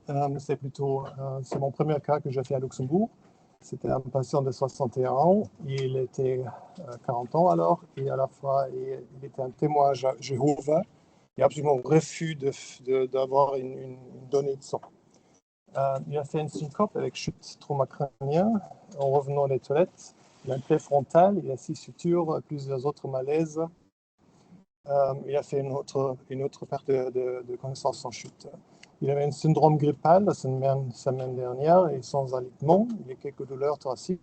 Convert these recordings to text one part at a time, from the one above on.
C'est mon premier cas que j'ai fait à Luxembourg. C'était un patient de 61 ans. Il était 40 ans alors, et à la fois, il était un témoin Jéhovah. Il a absolument refus d'avoir une donnée de sang. Il a fait une syncope avec chute trauma crânien en revenant des toilettes. Il a une plaie frontale, il a 6 sutures, plusieurs autres malaises. Il a fait une autre perte de connaissance en chute. Il avait un syndrome grippal la semaine dernière et sans alitement. Il a quelques douleurs thoraciques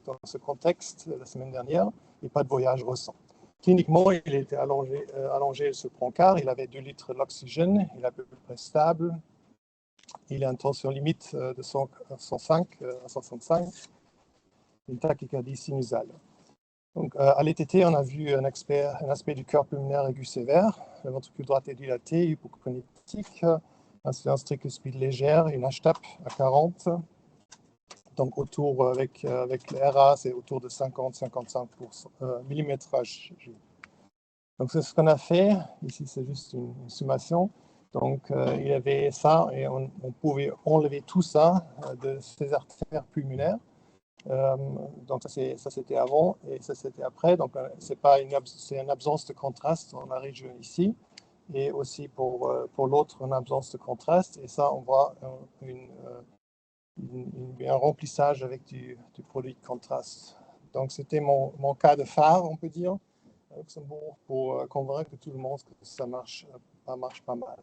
dans ce contexte la semaine dernière et pas de voyage récent. Cliniquement, il était allongé sur le brancard, il avait 2 litres d'oxygène, il est à peu près stable. Il a une tension limite de 105 à 65, une tachycardie sinusale. Donc, à l'ETT, on a vu un aspect du cœur pulmonaire aigu sévère, le ventricule droit est dilaté, hypocognitique, insuffisance tricuspide légère, une HTAP à 40. Donc, avec le RA, c'est autour de 50-55 mm/Hg. Donc, c'est ce qu'on a fait. Ici, c'est juste une sommation. Donc, il y avait ça et on pouvait enlever tout ça de ses artères pulmonaires. Donc, ça c'était avant et ça c'était après. Donc, c'est une absence de contraste dans la région ici. Et aussi pour l'autre, une absence de contraste. Et ça, on voit un remplissage avec du produit de contraste. Donc, c'était mon cas de phare, on peut dire, à Luxembourg, pour convaincre tout le monde que ça marche pas mal.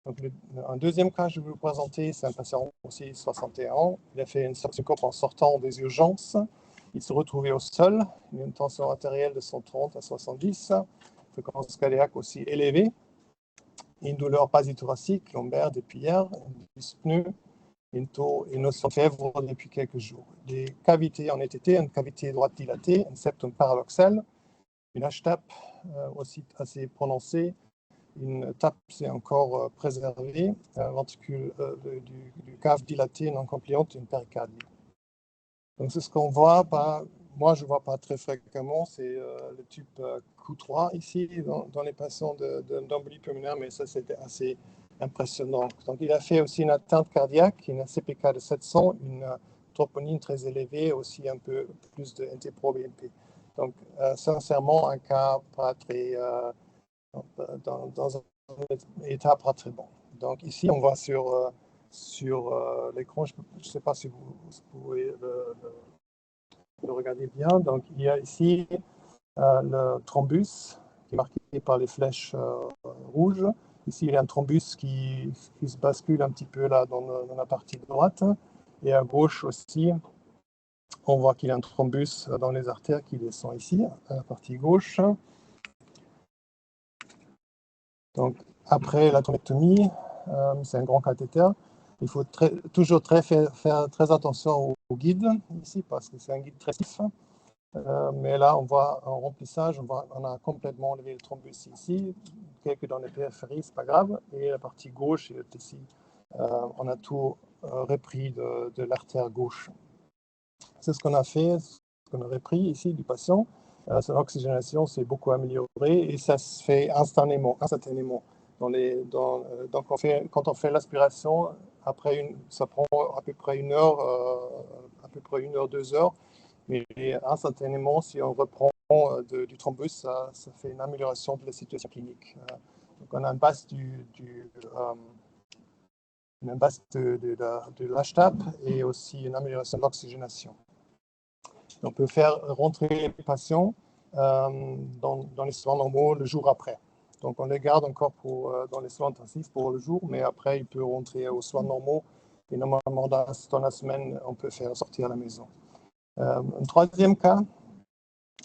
Donc, un deuxième cas que je vais vous présenter, c'est un patient aussi 61 ans. Il a fait une syncope en sortant des urgences. Il se retrouvait au sol. Il a une tension artérielle de 130 à 70, fréquence cardiaque aussi élevée, une douleur basithoracique, lombaire depuis hier, une dyspnée, une notion de fièvre depuis quelques jours. Des cavités en ETT, une cavité droite dilatée, un septum paradoxal, une HTAP aussi assez prononcée, une TAP c'est encore préservée, un ventricule du cave dilaté non compliante, une péricardie. Donc c'est ce qu'on voit, moi je ne vois pas très fréquemment, c'est le type Q3 ici dans les patients d'embolie pulmonaire, mais ça c'était assez impressionnant. Donc il a fait aussi une atteinte cardiaque, une CPK de 700, une troponine très élevée, aussi un peu plus de NT-proBNP. Donc sincèrement un cas pas très dans un état pas très bon. Donc ici, on voit sur l'écran, je ne sais pas si vous pouvez le regarder bien. Donc il y a ici le thrombus qui est marqué par les flèches rouges. Ici, il y a un thrombus qui se bascule un petit peu là dans la partie droite. Et à gauche aussi, on voit qu'il y a un thrombus dans les artères qui descend ici, à la partie gauche. Donc, après la thrombectomie, c'est un grand cathéter. Il faut toujours faire très attention au guide ici parce que c'est un guide très stiff. Mais là, on voit en remplissage, on a complètement enlevé le thrombus ici, quelques dans les périphéries, c'est pas grave. Et la partie gauche est ici. On a tout repris de l'artère gauche. C'est ce qu'on a fait, ce qu'on a repris ici du patient. Son oxygénation s'est beaucoup améliorée et ça se fait instantanément. Donc quand on fait l'aspiration, ça prend à peu près une heure, 2 heures. Mais instantanément, si on reprend du thrombus, ça fait une amélioration de la situation clinique. Donc on a une base de l'HTAP et aussi une amélioration de l'oxygénation. On peut faire rentrer les patients dans les soins normaux le jour après. Donc on les garde encore dans les soins intensifs pour le jour, mais après il peut rentrer aux soins normaux et normalement dans la semaine on peut faire sortir à la maison. Un troisième cas,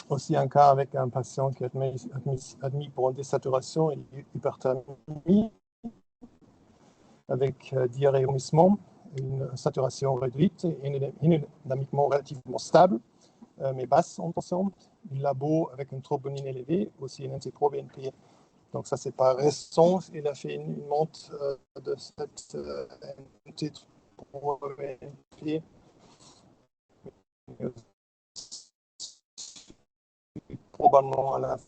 aussi un cas avec un patient qui est admis pour une désaturation et hyperthermie avec diarrhée et vomissement, une saturation réduite et dynamiquement relativement stable, mais basse en tension, une labo avec une troponine élevée, aussi une NT-proBNP. Donc ça, c'est pas récent. Il a fait une monte de cette NT-proBNP probablement à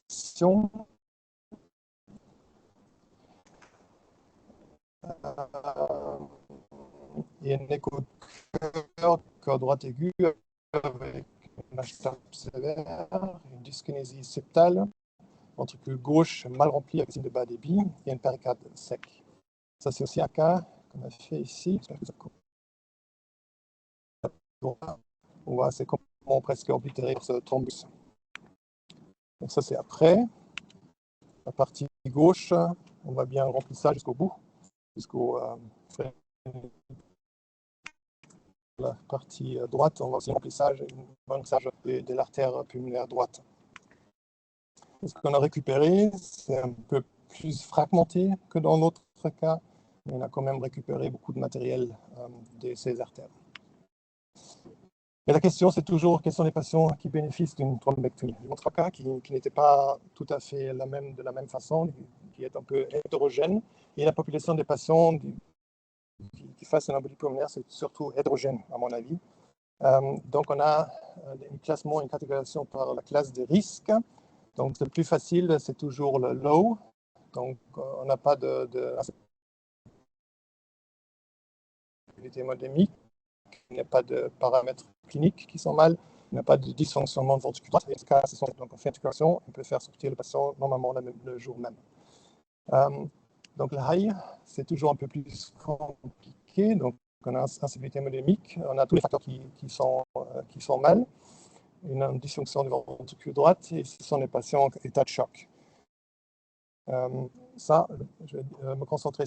l'infection. Il y a un écho-cœur, cœur droit aigu, avec une HTAP sévère, une dyskinésie septale, ventricule gauche mal rempli avec signe de bas débit, et une péricarde sec. Ça, c'est aussi un cas qu'on a fait ici. On voit c'est complètement presque oblitéré par ce thrombus. Donc ça, c'est après. La partie gauche, on voit bien le remplissage jusqu'au bout, jusqu'au la partie droite, on voit aussi le remplissage de l'artère pulmonaire droite. Ce qu'on a récupéré, c'est un peu plus fragmenté que dans l'autre cas, mais on a quand même récupéré beaucoup de matériel de ces artères. Et la question, c'est toujours quels sont les patients qui bénéficient d'une thrombectomie. Il y a un cas qui n'était pas tout à fait de la même façon, qui est un peu hétérogène, et la population des patients qui fassent une embolie pulmonaire, c'est surtout hétérogène, à mon avis. Donc, on a un classement, une catégorisation par la classe de risque. Donc, le plus facile, c'est toujours le low. Donc, on n'a pas de hémodémique, il n'y a pas de paramètres cliniques qui sont mal, il n'y a pas de dysfonctionnement de ventricule droit. Donc, on fait intégration, on peut faire sortir le patient normalement le jour même. Donc, le high, c'est toujours un peu plus compliqué. Donc, on a une instabilité hémodémique, on a tous les facteurs qui sont mal, une dysfonction du ventricule droit, et ce sont les patients en état de choc. Ça, je vais me concentrer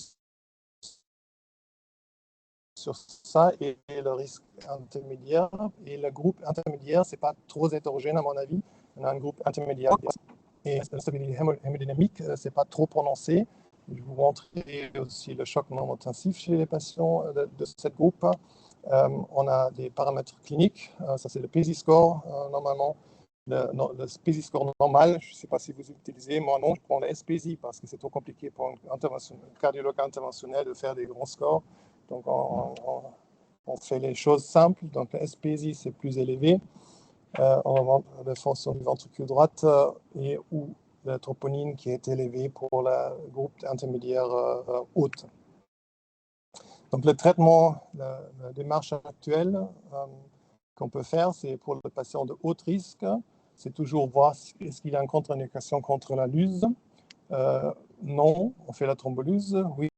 sur ça et le risque intermédiaire. Et le groupe intermédiaire, ce n'est pas trop hétérogène à mon avis. On a un groupe intermédiaire et l'instabilité hémodynamique, ce n'est pas trop prononcé. Je vais vous montrer aussi le choc non intensif chez les patients de ce groupe. On a des paramètres cliniques, ça c'est le PESI score normalement. Le PESI score normal, je ne sais pas si vous utilisez, moi non, je prends le SPSI parce que c'est trop compliqué pour un cardiologue interventionnel de faire des grands scores. Donc, on fait les choses simples. Donc, le SPSI, c'est plus élevé. On va la fonction du ventricule droite et ou la troponine qui est élevée pour le groupe intermédiaire haute. Donc, le traitement, la démarche actuelle qu'on peut faire, c'est pour le patient de haut risque, c'est toujours voir est-ce qu'il y a une contre-indication contre la luse. Non, on fait la thrombolyse. Oui,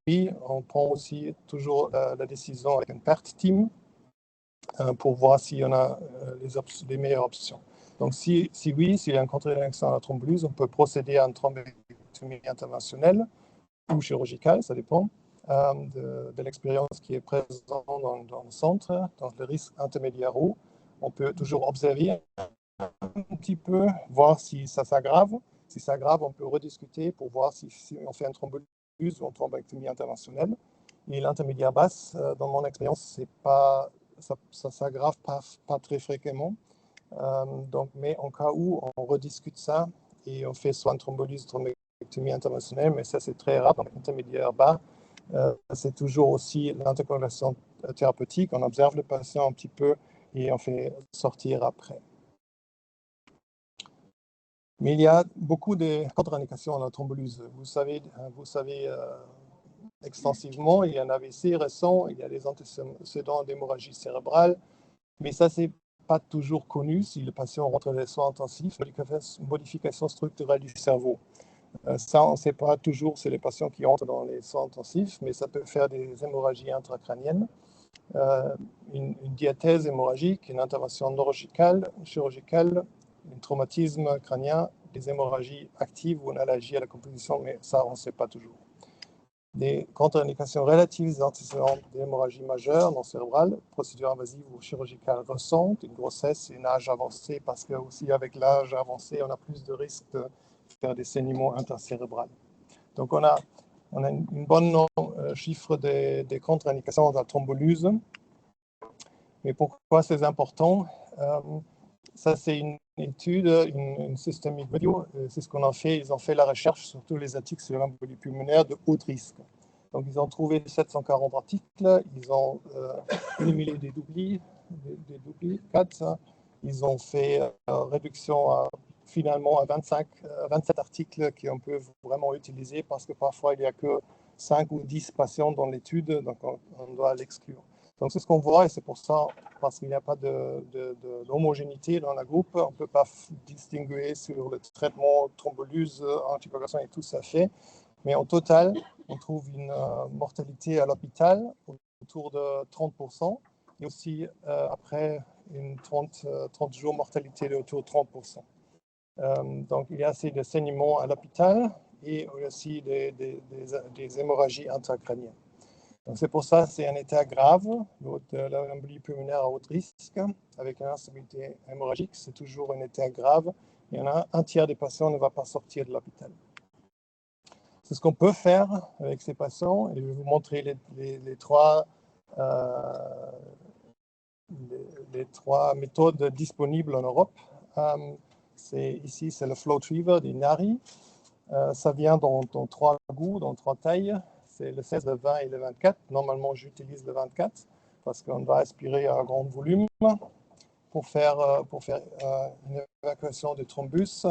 on prend aussi toujours la décision avec une PERT team pour voir s'il y en a les meilleures options. Donc, si oui, s'il y a une contre-indication à la thrombolyse, on peut procéder à une thrombectomie interventionnelle ou chirurgicale, ça dépend de l'expérience qui est présente dans le centre. Donc, le risque intermédiaire haut, on peut toujours observer un petit peu, voir si ça s'aggrave. Si ça s'aggrave, on peut rediscuter pour voir si on fait une thrombolyse ou une thrombectomie interventionnelle. Et l'intermédiaire basse, dans mon expérience, ça ne s'aggrave pas très fréquemment. Donc, mais en cas où, on rediscute ça et on fait soit une thrombolyse, thrombectomie interventionnelle, mais ça c'est très rare. Donc, l'intermédiaire bas, c'est toujours aussi l'intercoagulation thérapeutique. On observe le patient un petit peu et on fait sortir après. Mais il y a beaucoup de contre-indications à la thrombolyse. Vous savez extensivement, il y a un AVC récent, il y a des antécédents d'hémorragie cérébrale, mais ça, c'est pas toujours connu si le patient rentre dans les soins intensifs, modification structurelle du cerveau. Ça, on ne sait pas toujours, c'est les patients qui entrent dans les soins intensifs, mais ça peut faire des hémorragies intracrâniennes, une diathèse hémorragique, une intervention chirurgicale, un traumatisme crânien, des hémorragies actives ou une allergie à la composition, mais ça, on ne sait pas toujours. Des contre-indications relatives des antécédents d'hémorragie majeure non cérébrale, procédure invasive ou chirurgicale récente, une grossesse et un âge avancé, parce que aussi avec l'âge avancé, on a plus de risques de faire des saignements intercérébrales. Donc, on a une bonne chiffre des contre-indications de la thrombolyse. Mais pourquoi c'est important? Ça, c'est une étude, une systemic review. C'est ce qu'on a fait. Ils ont fait la recherche sur tous les articles sur l'embolie pulmonaire de haut risque. Donc, ils ont trouvé 740 articles. Ils ont éliminé des doublis, 4. Ils ont fait réduction finalement à 27 articles qu'on peut vraiment utiliser parce que parfois, il n'y a que 5 ou 10 patients dans l'étude, donc on doit l'exclure. Donc c'est ce qu'on voit et c'est pour ça, parce qu'il n'y a pas d'homogénéité dans la groupe, on ne peut pas distinguer sur le traitement thrombolyse, anticoagulation et tout ça fait. Mais en total, on trouve une mortalité à l'hôpital autour de 30% et aussi après une 30 jours mortalité de autour de 30%. Donc il y a assez de saignements à l'hôpital et aussi des hémorragies intracrâniennes. C'est pour ça que c'est un état grave, l'embolie pulmonaire à haut risque, avec une instabilité hémorragique, c'est toujours un état grave. Il y en a un tiers des patients ne va pas sortir de l'hôpital. C'est ce qu'on peut faire avec ces patients, et je vais vous montrer les trois méthodes disponibles en Europe. Ici, c'est le FlowTriever d'Inari. Ça vient dans 3 goûts, dans 3 tailles. C'est le 16, le 20 et le 24. Normalement, j'utilise le 24 parce qu'on va aspirer à grand volume pour faire une évacuation de thrombus.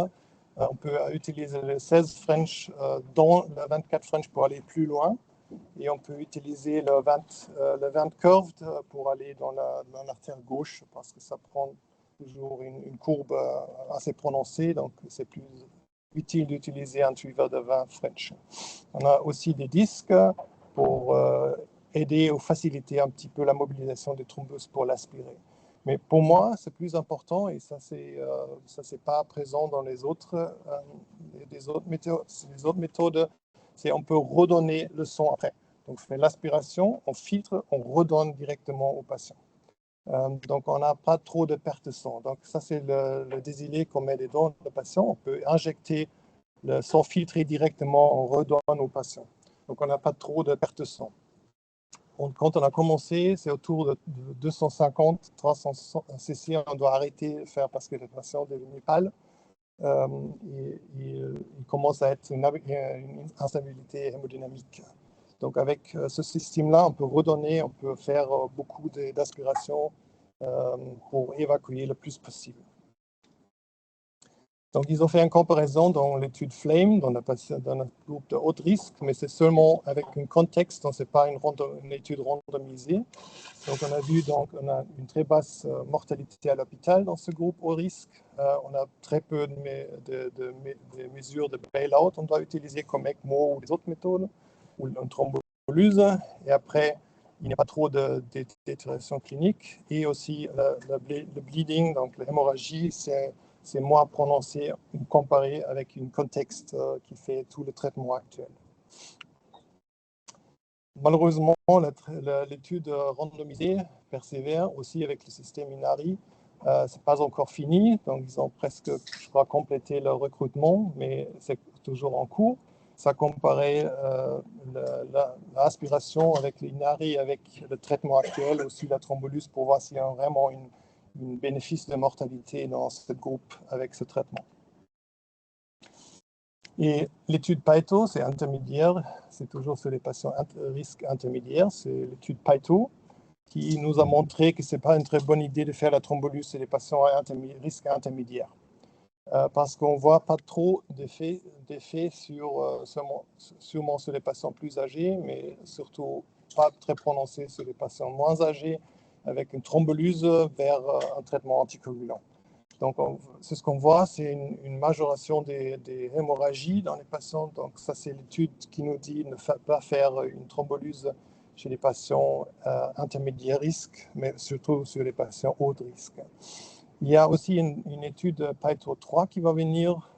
On peut utiliser le 16 French dans le 24 French pour aller plus loin. Et on peut utiliser le 20 curved pour aller dans l'artère gauche parce que ça prend toujours une courbe assez prononcée. Donc, c'est plus utile d'utiliser un triever de 20 French. On a aussi des disques pour aider ou faciliter un petit peu la mobilisation des thrombus pour l'aspirer. Mais pour moi, c'est plus important et ça c'est pas présent dans les autres méthodes. Les autres méthodes, c'est on peut redonner le sang après. Donc, on fait l'aspiration, on filtre, on redonne directement au patient. Donc, on n'a pas trop de perte de sang. Donc, ça, c'est le désilé qu'on met dedans le patient. On peut injecter le sang filtré directement, on redonne au patient. Donc, on n'a pas trop de perte de sang. Quand on a commencé, c'est autour de 250, 300 cc, on doit arrêter de faire parce que le patient est devenu pâle. Il commence à être une instabilité hémodynamique. Donc avec ce système-là, on peut redonner, on peut faire beaucoup d'aspiration pour évacuer le plus possible. Donc ils ont fait une comparaison dans l'étude FLAME, dans un groupe de haut risque, mais c'est seulement avec un contexte, donc ce n'est pas une étude randomisée. Donc on a vu on a une très basse mortalité à l'hôpital dans ce groupe haut risque. On a très peu de mesures de bail-out. On doit utiliser comme ECMO ou les autres méthodes, ou une thrombolyse. Et après, il n'y a pas trop de détérioration clinique. Et aussi le bleeding, donc l'hémorragie, c'est moins prononcé comparé avec un contexte qui fait tout le traitement actuel. Malheureusement, l'étude randomisée persévère aussi avec le système Inari. Ce n'est pas encore fini, donc ils ont presque, je crois, complété leur recrutement, mais c'est toujours en cours. Ça comparait l'aspiration avec l'Inari, avec le traitement actuel, aussi la thrombolyse, pour voir s'il y a vraiment un bénéfice de mortalité dans ce groupe avec ce traitement. Et l'étude PAETO, c'est intermédiaire, c'est toujours sur les patients risque intermédiaire, c'est l'étude PAETO qui nous a montré que ce n'est pas une très bonne idée de faire la thrombolyse sur les patients à risque intermédiaire. Parce qu'on ne voit pas trop d'effets sûrement sur les patients plus âgés, mais surtout pas très prononcés sur les patients moins âgés, avec une thrombolyse vers un traitement anticoagulant. Donc, c'est ce qu'on voit, c'est une majoration des hémorragies dans les patients. Donc, ça, c'est l'étude qui nous dit ne pas faire une thrombolyse chez les patients intermédiaires risque, mais surtout sur les patients haut risque. Il y a aussi une étude PAETO 3 qui va venir,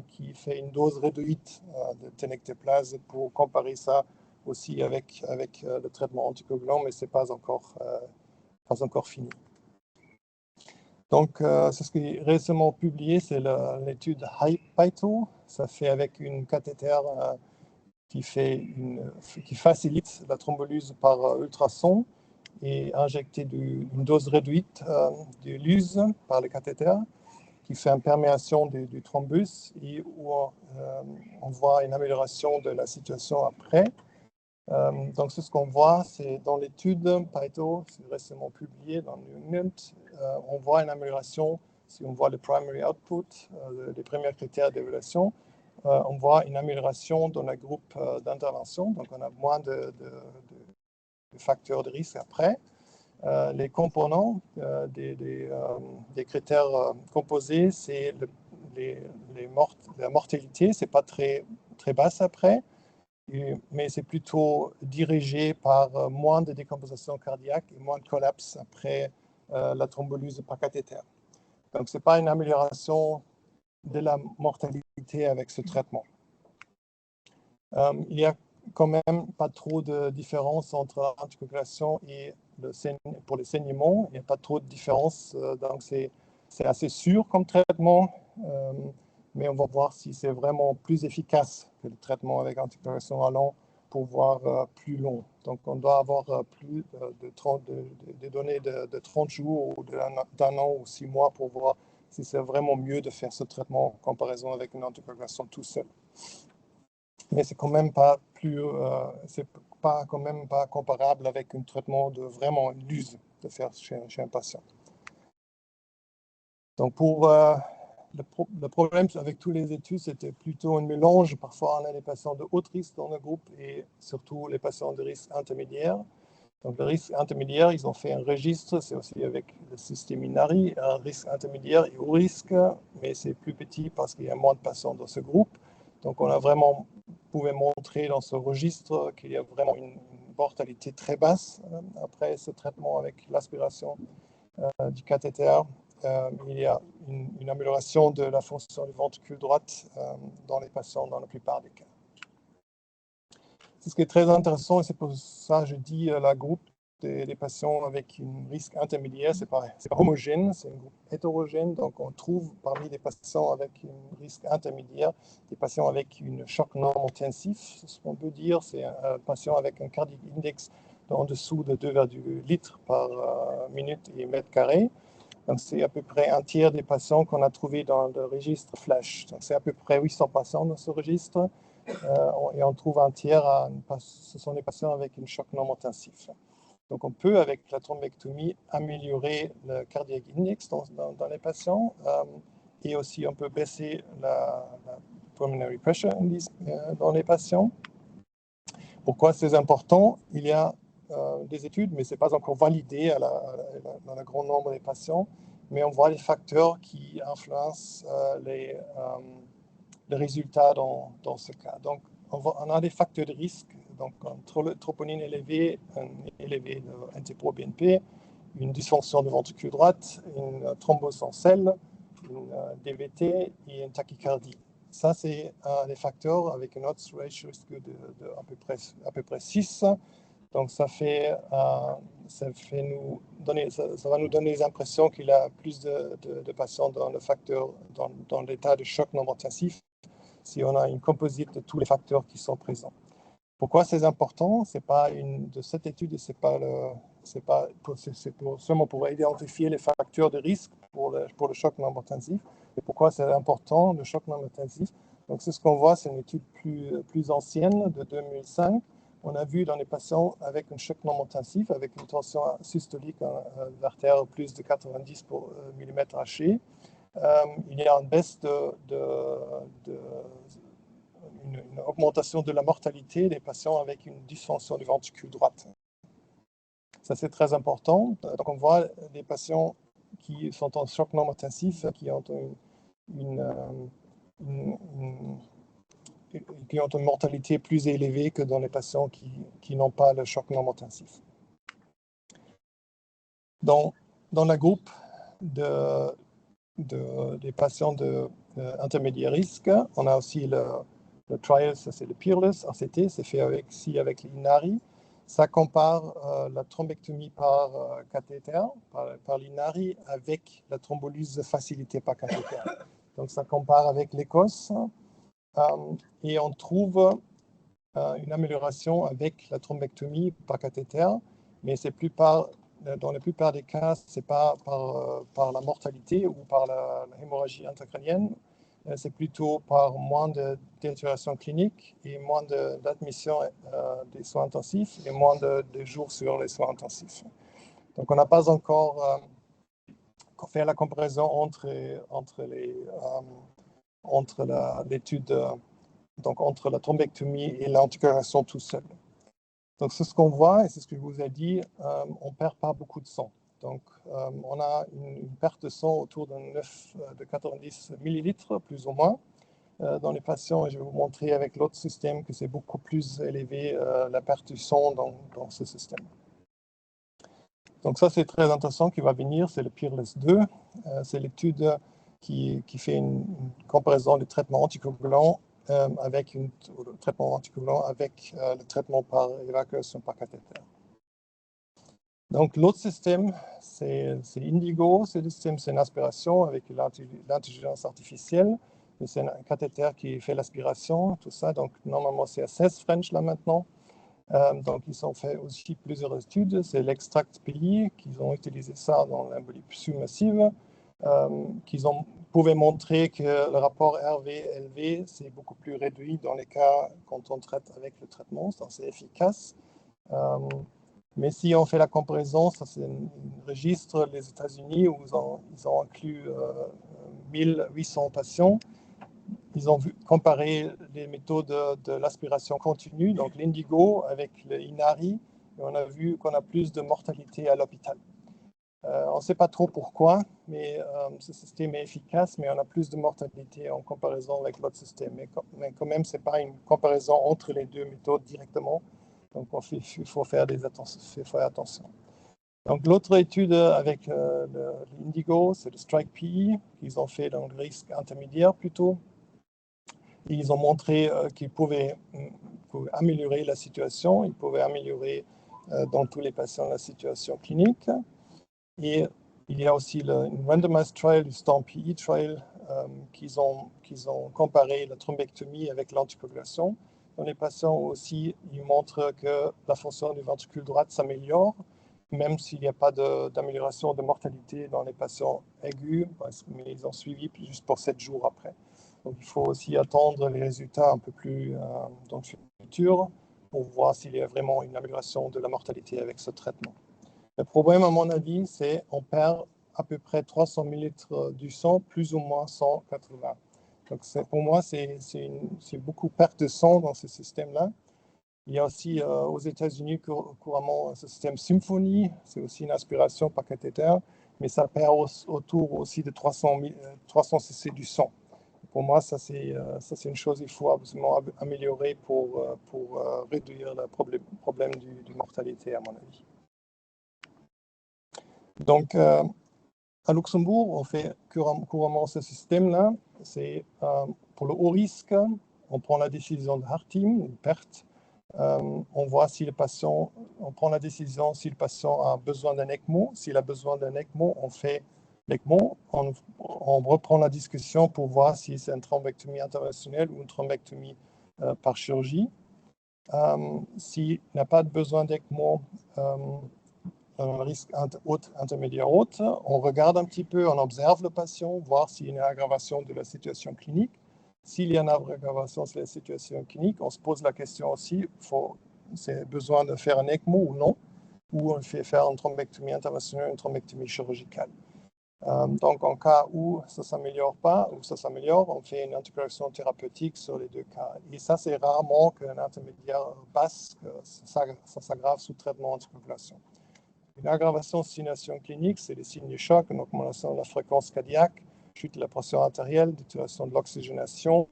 qui fait une dose réduite de tenecteplase pour comparer ça aussi avec le traitement anticoagulant, mais ce n'est pas encore fini. Donc, c'est ce qui est récemment publié, c'est l'étude PAETO. Ça fait avec une cathéter qui facilite la thrombolyse par ultrason et injecter une dose réduite de l'use par le cathéter qui fait une perméation du thrombus et où on voit une amélioration de la situation après. Donc, ce qu'on voit, c'est dans l'étude PAETO, c'est récemment publié dans New England, on voit une amélioration, si on voit le primary output, les premiers critères d'évaluation, on voit une amélioration dans le groupe d'intervention. Donc, on a moins de facteurs de risque après. Les composants des critères composés, c'est la mortalité, c'est pas très basse après, mais c'est plutôt dirigé par moins de décomposition cardiaque et moins de collapse après la thrombolyse par cathéter. Donc, ce n'est pas une amélioration de la mortalité avec ce traitement. Il n'y a quand même pas trop de différence entre l'anticoagulation et pour les saignements. Il n'y a pas trop de différence, donc c'est assez sûr comme traitement, mais on va voir si c'est vraiment plus efficace que le traitement avec anticoagulation à long pour voir plus long. Donc on doit avoir plus de données de 30 jours ou d'un an ou 6 mois pour voir si c'est vraiment mieux de faire ce traitement en comparaison avec une anticoagulation tout seul. Mais c'est quand même pas quand même pas comparable avec un traitement de vraiment l'use de faire chez un patient. Donc pour le problème avec tous les études, c'était plutôt un mélange. Parfois, on a des patients de haut risque dans le groupe et surtout les patients de risque intermédiaire. Donc, le risque intermédiaire, ils ont fait un registre, c'est aussi avec le système Inari, un risque intermédiaire et haut risque, mais c'est plus petit parce qu'il y a moins de patients dans ce groupe. Donc, on a vraiment pouvait montrer dans ce registre qu'il y a vraiment une mortalité très basse après ce traitement avec l'aspiration du cathéter. Il y a une amélioration de la fonction du ventricule droite dans les patients dans la plupart des cas. Ce qui est très intéressant, et c'est pour ça que je dis la groupe des patients avec un risque intermédiaire, c'est pas homogène, c'est un groupe hétérogène. Donc, on trouve parmi les patients avec un risque intermédiaire des patients avec une choc non intensif. Ce qu'on peut dire, c'est un patient avec un cardiac index en dessous de 2,8 litres par minute et mètre carré. Donc, c'est à peu près un tiers des patients qu'on a trouvés dans le registre FLASH. Donc, c'est à peu près 800 patients dans ce registre. Et on trouve un tiers, ce sont des patients avec une choc non intensif. Donc, on peut, avec la thrombectomie, améliorer le cardiac index dans les patients et aussi on peut baisser la pulmonary pressure dans les patients. Pourquoi c'est important? Il y a des études, mais ce n'est pas encore validé dans le grand nombre des patients, mais on voit les facteurs qui influencent les résultats dans ce cas. Donc, on a des facteurs de risque, donc un troponine élevé, un élevé de NT-proBNP, une dysfonction de ventricule droite, une thrombose en selle, une DVT et une tachycardie. Ça, c'est des facteurs avec un odds ratio de à peu près 6. Donc, ça va nous donner les impressions qu'il y a plus de patients dans le facteur, dans l'état de choc non intensif, si on a une composite de tous les facteurs qui sont présents. Pourquoi c'est important? C'est pas de cette étude, c'est seulement pour identifier les facteurs de risque pour le choc non intensif. Et pourquoi c'est important, le choc non intensif? Donc, c'est ce qu'on voit, c'est une étude plus ancienne de 2005. On a vu dans les patients avec un choc non intensif, avec une tension systolique d'artère plus de 90 mm/Hg, il y a une baisse une augmentation de la mortalité des patients avec une dysfonction du ventricule droite. Ça, c'est très important. Donc, on voit des patients qui sont en choc non intensif, qui ont une mortalité plus élevée que dans les patients qui n'ont pas le choc non intensif. Dans le groupe des patients d'intermédiaire risque, on a aussi le trial, ça c'est le Peerless RCT, c'est fait avec l'Inari. Ça compare la thrombectomie par cathéter, par l'Inari, avec la thrombolyse facilitée par cathéter. Donc ça compare avec l'Écosse et on trouve une amélioration avec la thrombectomie par cathéter, mais dans la plupart des cas, ce n'est pas par la mortalité ou par la hémorragie intracrânienne, c'est plutôt par moins de détérioration clinique et moins d'admission des soins intensifs et moins de jours sur les soins intensifs. Donc, on n'a pas encore fait la comparaison entre l'étude donc entre la thrombectomie et l'anticoagulation tout seul. Donc c'est ce qu'on voit et c'est ce que je vous ai dit, on ne perd pas beaucoup de sang. Donc on a une perte de sang autour de 90 millilitres, plus ou moins, dans les patients. Et je vais vous montrer avec l'autre système que c'est beaucoup plus élevé, la perte de sang dans ce système. Donc ça, c'est très intéressant qui va venir, c'est le PEERLESS 2. C'est l'étude qui fait une comparaison du traitement anticoagulant avec le traitement par évacuation par cathéter. Donc l'autre système, c'est Indigo. Ce système, c'est une aspiration avec l'intelligence artificielle. C'est un cathéter qui fait l'aspiration, tout ça. Donc normalement, c'est à 16 French là maintenant. Donc, ils ont fait aussi plusieurs études. C'est l'Extract PI qu'ils ont utilisé ça dans l'embolie massive, qu'ils pouvaient montrer que le rapport RV-LV, c'est beaucoup plus réduit dans les cas quand on traite avec le traitement, donc c'est efficace. Mais si on fait la comparaison, ça c'est un registre des États-Unis où ils ont inclus 1800 patients. Ils ont comparé les méthodes de l'aspiration continue, donc l'Indigo avec le Inari, et on a vu qu'on a plus de mortalité à l'hôpital. On ne sait pas trop pourquoi, mais ce système est efficace, mais on a plus de mortalité en comparaison avec l'autre système. Mais quand même, ce n'est pas une comparaison entre les deux méthodes directement, donc il faut faire attention. Donc l'autre étude avec l'Indigo, c'est le Strike PE, qu'ils ont fait dans le risque intermédiaire plutôt. Et ils ont montré qu'ils pouvaient améliorer la situation, ils pouvaient améliorer dans tous les patients la situation clinique. Et il y a aussi le randomized trial, le STORM-PE trial, qu'ils ont comparé la thrombectomie avec l'anticoagulation. Dans les patients aussi, ils montrent que la fonction du ventricule droit s'améliore, même s'il n'y a pas d'amélioration de mortalité dans les patients aigus, mais ils ont suivi juste pour 7 jours après. Donc il faut aussi attendre les résultats un peu plus dans le futur pour voir s'il y a vraiment une amélioration de la mortalité avec ce traitement. Le problème, à mon avis, c'est qu'on perd à peu près 300 millilitres du sang, plus ou moins 180. Donc pour moi, c'est beaucoup de perte de sang dans ce système-là. Il y a aussi aux États-Unis couramment ce système Symphony, c'est aussi une aspiration par cathéter, mais ça perd autour aussi de 300 cc du sang. Pour moi, ça c'est une chose qu'il faut absolument améliorer pour réduire le problème du mortalité, à mon avis. Donc, à Luxembourg, on fait couramment ce système-là. C'est pour le haut risque, on prend la décision de HARTIM, une perte. On voit si le patient, on prend la décision si le patient a besoin d'un ECMO. S'il a besoin d'un ECMO, on fait l'ECMO. On reprend la discussion pour voir si c'est une thrombectomie interventionnelle ou une thrombectomie par chirurgie. S'il n'a pas besoin d'ECMO, un risque intermédiaire haute, on regarde un petit peu, on observe le patient, voir s'il y a une aggravation de la situation clinique. S'il y a une aggravation de la situation clinique, on se pose la question aussi, c'est besoin de faire un ECMO ou non, ou on fait faire une thrombectomie interventionnelle, une thrombectomie chirurgicale. Donc en cas où ça ne s'améliore pas, ou ça s'améliore, on fait une intégration thérapeutique sur les deux cas. Et ça, c'est rarement qu'un intermédiaire basse, que ça s'aggrave sous traitement anticoagulation. Une aggravation de situation clinique, c'est les signes de choc, une augmentation de la fréquence cardiaque, chute de la pression artérielle, détérioration de l'oxygénation,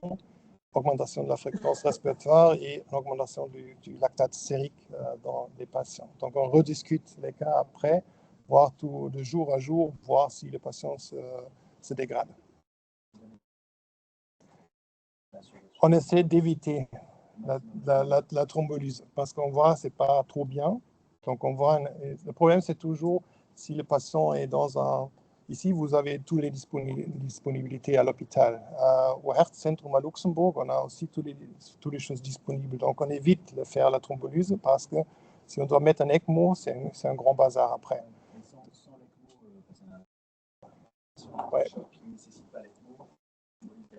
augmentation de la fréquence respiratoire et une augmentation du lactate sérique dans les patients. Donc on rediscute les cas après, voir tout de jour à jour, voir si le patient se dégrade. On essaie d'éviter la thrombolyse parce qu'on voit que ce n'est pas trop bien. Donc, on voit le problème, c'est toujours si le patient est dans un... Ici, vous avez toutes les disponibilités à l'hôpital. Au Herzzentrum à Luxembourg, on a aussi toutes les choses disponibles. Donc, on évite de faire la thrombolyse parce que si on doit mettre un ECMO, c'est un grand bazar après. Ouais.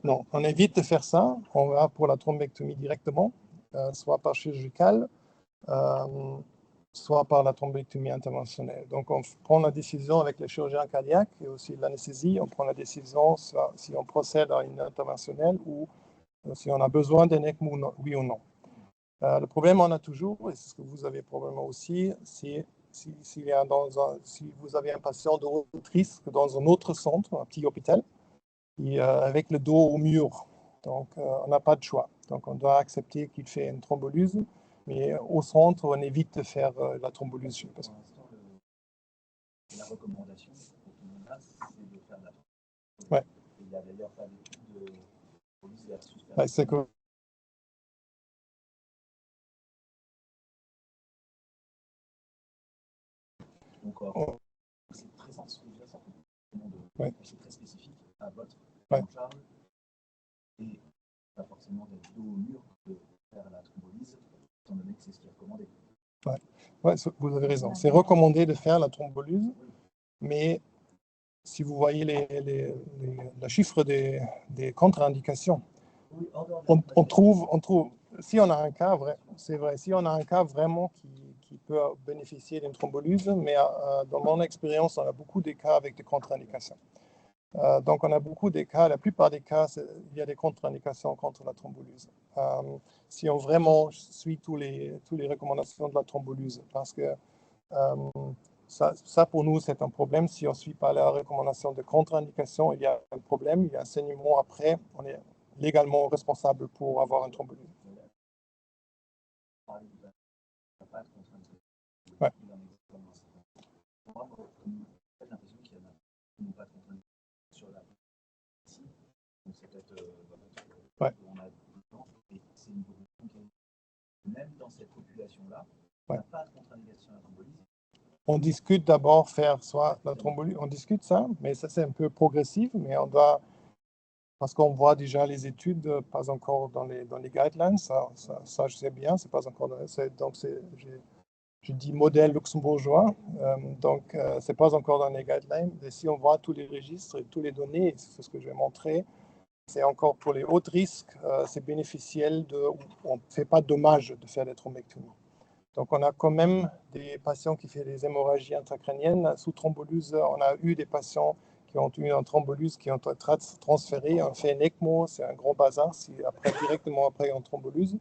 Non, on évite de faire ça. On va pour la thrombectomie directement, soit par chirurgicale, soit par la thrombectomie interventionnelle. Donc, on prend la décision avec le chirurgien cardiaque et aussi l'anesthésie. On prend la décision si on procède à une interventionnelle ou si on a besoin d'un ECMO, oui ou non. Le problème, on a toujours, et c'est ce que vous avez probablement aussi, c'est si vous avez un patient de haut risque dans un autre centre, un petit hôpital, et, avec le dos au mur. Donc, on n'a pas de choix. Donc, on doit accepter qu'il fait une thrombolyse, mais au centre, on évite de faire la thrombolyse chez le patient. La recommandation pour tout le monde là, c'est de faire la thrombolyse. Ouais. Il n'y a d'ailleurs pas d'étude de thrombolyse versus Ouais, c'est que donc, c'est très sensible, ouais. c'est très spécifique à votre ouais. charge et pas forcément d'être dos au mur de faire la thrombolyse, étant donné que c'est ce qui est recommandé. Ouais. Ouais, vous avez raison. C'est recommandé de faire la thrombolyse, mais si vous voyez le chiffre des contre-indications, on trouve, si on a un cas vrai, c'est vrai, si on a un cas vraiment qui peut bénéficier d'une thrombolyse, mais dans mon expérience, on a beaucoup de cas avec des contre-indications. Donc, on a beaucoup de cas, la plupart des cas, il y a des contre-indications contre la thrombolyse. Si on vraiment suit toutes les recommandations de la thrombolyse, parce que ça, pour nous, c'est un problème. Si on ne suit pas la recommandation de contre-indication, il y a un problème, il y a un saignement après, on est légalement responsable pour avoir une thrombolyse. Ouais. Ouais. Même dans cette population-là, on n'a pas de contre-indication à la thrombolyse. On discute d'abord faire soit la thrombolyse, on discute ça, mais ça c'est un peu progressif, mais on doit, parce qu'on voit déjà les études, pas encore dans les guidelines, ça je sais bien, c'est pas encore, donc je dis modèle luxembourgeois, donc c'est pas encore dans les guidelines, et si on voit tous les registres et toutes les données, c'est ce que je vais montrer, c'est encore pour les hauts risques, c'est bénéficiel, on ne fait pas de dommage de faire des thrombectomies. Donc, on a quand même des patients qui font des hémorragies intracrâniennes sous thrombolyse. On a eu des patients qui ont eu une thrombolyse, qui ont été transférés. On fait un ECMO, c'est un gros bazar, directement après une thrombolyse,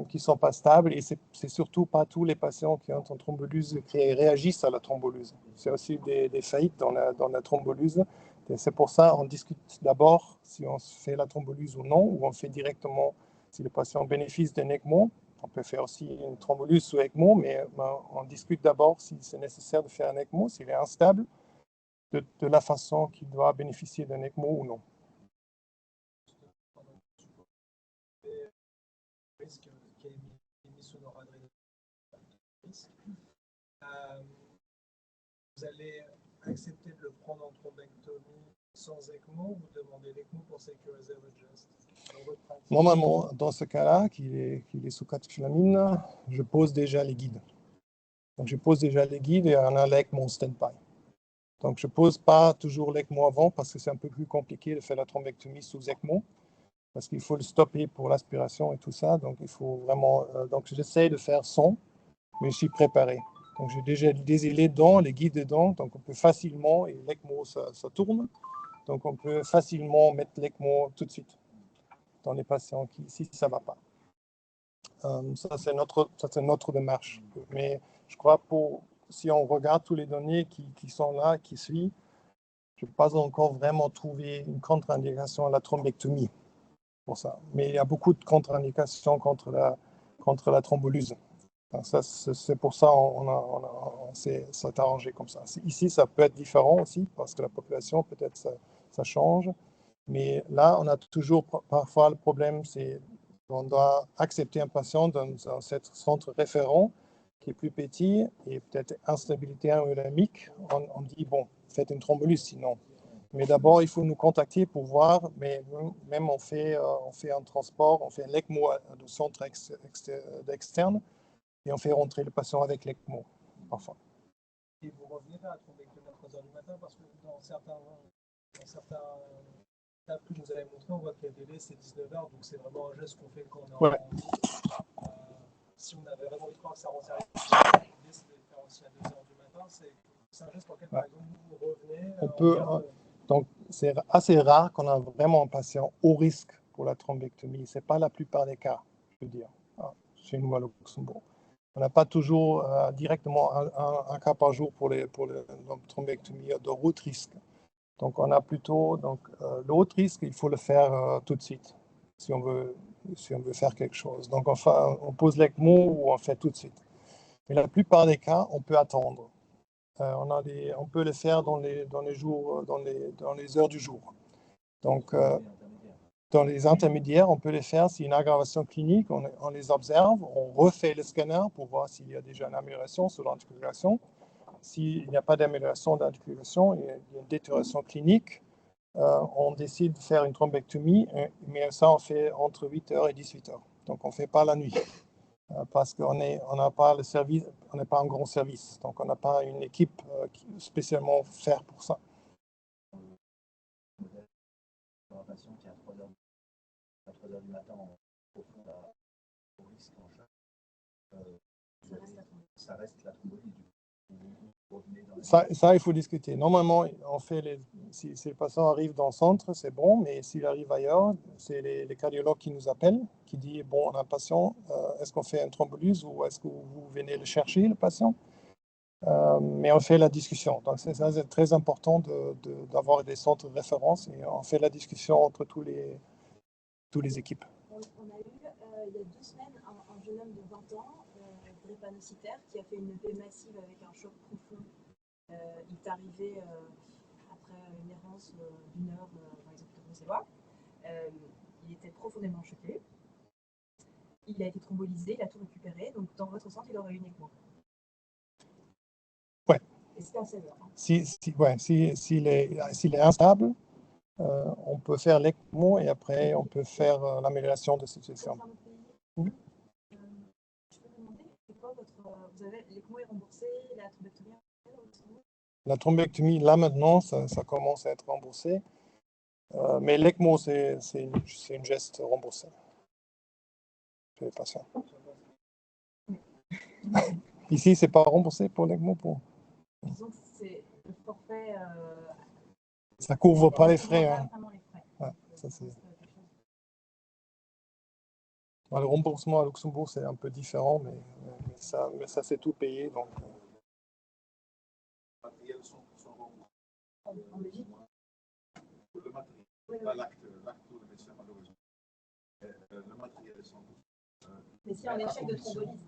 qui ne sont pas stables. Et c'est surtout pas tous les patients qui ont une thrombolyse qui réagissent à la thrombolyse. C'est aussi des faillites dans la thrombolyse. Et c'est pour ça qu'on discute d'abord si on fait la thrombolyse ou non, ou on fait directement si le patient bénéficie d'un ECMO. On peut faire aussi une thrombolyse sous ECMO, mais on discute d'abord si c'est nécessaire de faire un ECMO, s'il est instable, de la façon qu'il doit bénéficier d'un ECMO ou non. Vous allez accepter de le prendre en thrombectomie sans ECMO ou vous demandez l'ECMO pour sécuriser votre geste? Normalement, dans ce cas-là, qu'il est sous catécholamine, je pose déjà les guides. Donc, je pose déjà les guides et on a l'ECMO en stand-by. Donc, je ne pose pas toujours l'ECMO avant parce que c'est un peu plus compliqué de faire la thrombectomie sous ECMO parce qu'il faut le stopper pour l'aspiration et tout ça. Donc, il faut vraiment. Donc, j'essaie de faire sans, mais je suis préparé. Donc, j'ai déjà des dents, les guides dedans. Donc, on peut facilement, et l'ECMO, ça tourne. Donc, on peut facilement mettre l'ECMO tout de suite dans les patients si ça ne va pas. Ça, c'est notre démarche. Mais je crois si on regarde tous les données qui sont là, qui suivent, je n'ai pas encore vraiment trouvé une contre-indication à la thrombectomie pour ça. Mais il y a beaucoup de contre-indications contre la thrombolyse. Ça, c'est pour ça on s'est arrangé comme ça. Ici, ça peut être différent aussi, parce que la population, peut-être, ça change. Mais là, on a toujours parfois le problème, c'est qu'on doit accepter un patient dans un centre référent qui est plus petit et peut-être instabilité aérodynamique. On dit, bon, faites une thrombolyse sinon. Mais d'abord, il faut nous contacter pour voir, mais même on fait un transport, on fait un ECMO de centre externe et on fait rentrer le patient avec l'ECMO, parfois. Et vous revenez à la thrombectomie à 3h du matin parce que dans certains tables que vous avez montré, on voit que le délai c'est 19h, donc c'est vraiment un geste qu'on fait quand on est en si on avait vraiment envie de croire que ça rend service, l'idée c'est de le faire aussi à 2h du matin, c'est un geste auquel par exemple vous revenez. Donc c'est assez rare qu'on a vraiment un patient haut risque pour la thrombectomie. Ce n'est pas la plupart des cas, je veux dire, chez nous à Luxembourg. On n'a pas toujours directement un cas par jour pour la thrombectomie de haut risque. Donc, on a plutôt le haut risque, il faut le faire tout de suite si on veut faire quelque chose. Donc, on pose l'ECMO ou on fait tout de suite. Mais la plupart des cas, on peut attendre. On peut le faire dans les heures du jour. Donc, dans les intermédiaires, on peut les faire s'il y a une aggravation clinique, on les observe, on refait le scanner pour voir s'il y a déjà une amélioration sur l'articulation. S'il n'y a pas d'amélioration d'articulation, il y a une détérioration clinique, on décide de faire une thrombectomie, mais ça, on fait entre 8h et 18h. Donc, on ne fait pas la nuit. Parce qu'on n'a pas le service, on n'est pas un grand service, donc on n'a pas une équipe spécialement faire pour ça. Un patient qui a 3h du matin au fond au risque en charge, ça reste la thrombolyse. Ça, il faut discuter. Normalement, on fait si le patient arrive dans le centre, c'est bon, mais s'il arrive ailleurs, c'est les cardiologues qui nous appellent, qui disent, bon, on a un patient, est-ce qu'on fait une thrombolyse ou est-ce que vous venez le chercher, le patient? Mais on fait la discussion. Donc, c'est très important d'avoir des centres de référence et on fait la discussion entre tous les équipes. On a eu, il y a 2 semaines, un jeune homme de 20 ans, drépanocytaire, qui a fait une EP massive avec un choc profond. Il est arrivé après une errance d'1 heure dans les hôpitaux bruxellois. Il était profondément choqué. Il a été thrombolysé, il a tout récupéré. Donc, dans votre centre, il aurait eu une ECMO. Ouais. Et c'était assez dur. S'il est instable, on peut faire l'ECMO et après, on peut faire l'amélioration de cette situation. Je peux vous demander, c'est quoi vous avez l'ECMO est remboursé, la thrombectomie? La thrombectomie, là maintenant, ça commence à être remboursé. Mais l'ECMO, c'est une geste remboursé. Chez les patients. Ici, c'est pas remboursé pour l'ECMO. Disons que c'est le forfait. Ça ne couvre pas les frais. Hein. Ouais, ça, le remboursement à Luxembourg, c'est un peu différent, mais ça c'est tout payé. Donc, en Belgique. Le matériel, pas l'acte pour le médecin, malheureusement. Le matériel est sans doute. Mais s'il y a un échec de thrombolyse.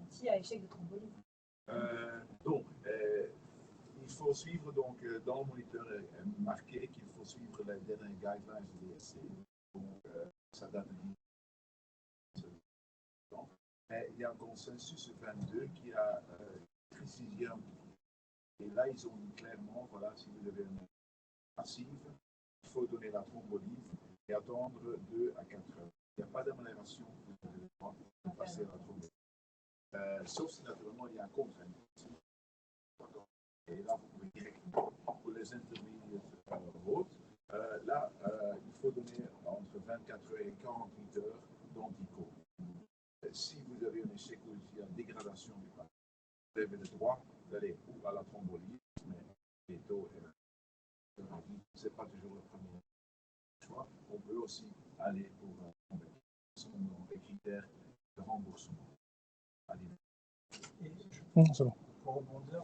S'il y a échec de thrombolyse. Il faut suivre, donc, dans le moniteur marqué qu'il faut suivre les dernières guidelines de l'ESC. Donc, ça date de 10 ans. Mais il y a un consensus 22 qui a précisé un peu. Et là, ils ont dit clairement, voilà, si vous avez une massive, il faut donner la thrombolyse et attendre 2 à 4 heures. Il n'y a pas d'amélioration de passer la thrombolyse. Sauf si naturellement il y a un contre-indication. Et là, vous pouvez directement, pour les intermédiaires hautes, là, il faut donner entre 24 heures et 48 heures d'anticorps. Si vous avez un échec ou une dégradation du patient, vous avez le droit d'aller ou à la thrombolyse, mais les taux, ce n'est pas toujours le premier choix. On peut aussi aller pour les critères de remboursement. Pour rebondir,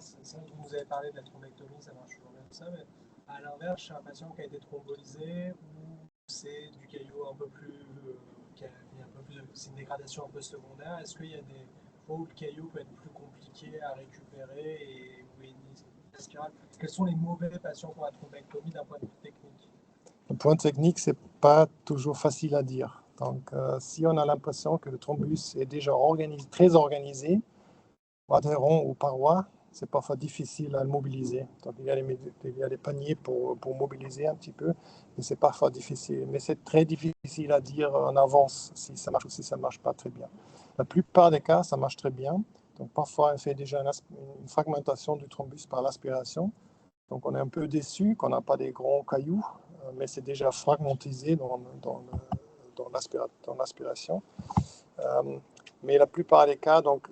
vous avez parlé de la thrombectomie, ça marche toujours bien ça, mais à l'inverse, chez un patient qui a été thrombolysé, ou c'est du caillou un peu plus, c'est une dégradation un peu secondaire, est-ce qu'il y a des fois où le caillou peut être plus compliqué à récupérer et où il y a une aspirale? Quels sont les mauvais patients pour la thrombectomie d'un point de vue technique? Le point technique, c'est pas toujours facile à dire. Donc, si on a l'impression que le thrombus est déjà très organisé, adhérent aux parois, c'est parfois difficile à le mobiliser. Donc, il y a des paniers pour mobiliser un petit peu, mais c'est parfois difficile. Mais c'est très difficile à dire en avance si ça marche ou si ça ne marche pas très bien. La plupart des cas, ça marche très bien. Donc, parfois, on fait déjà une fragmentation du thrombus par l'aspiration. Donc, on est un peu déçu qu'on n'a pas des grands cailloux, mais c'est déjà fragmentisé dans l'aspiration. Mais la plupart des cas, donc,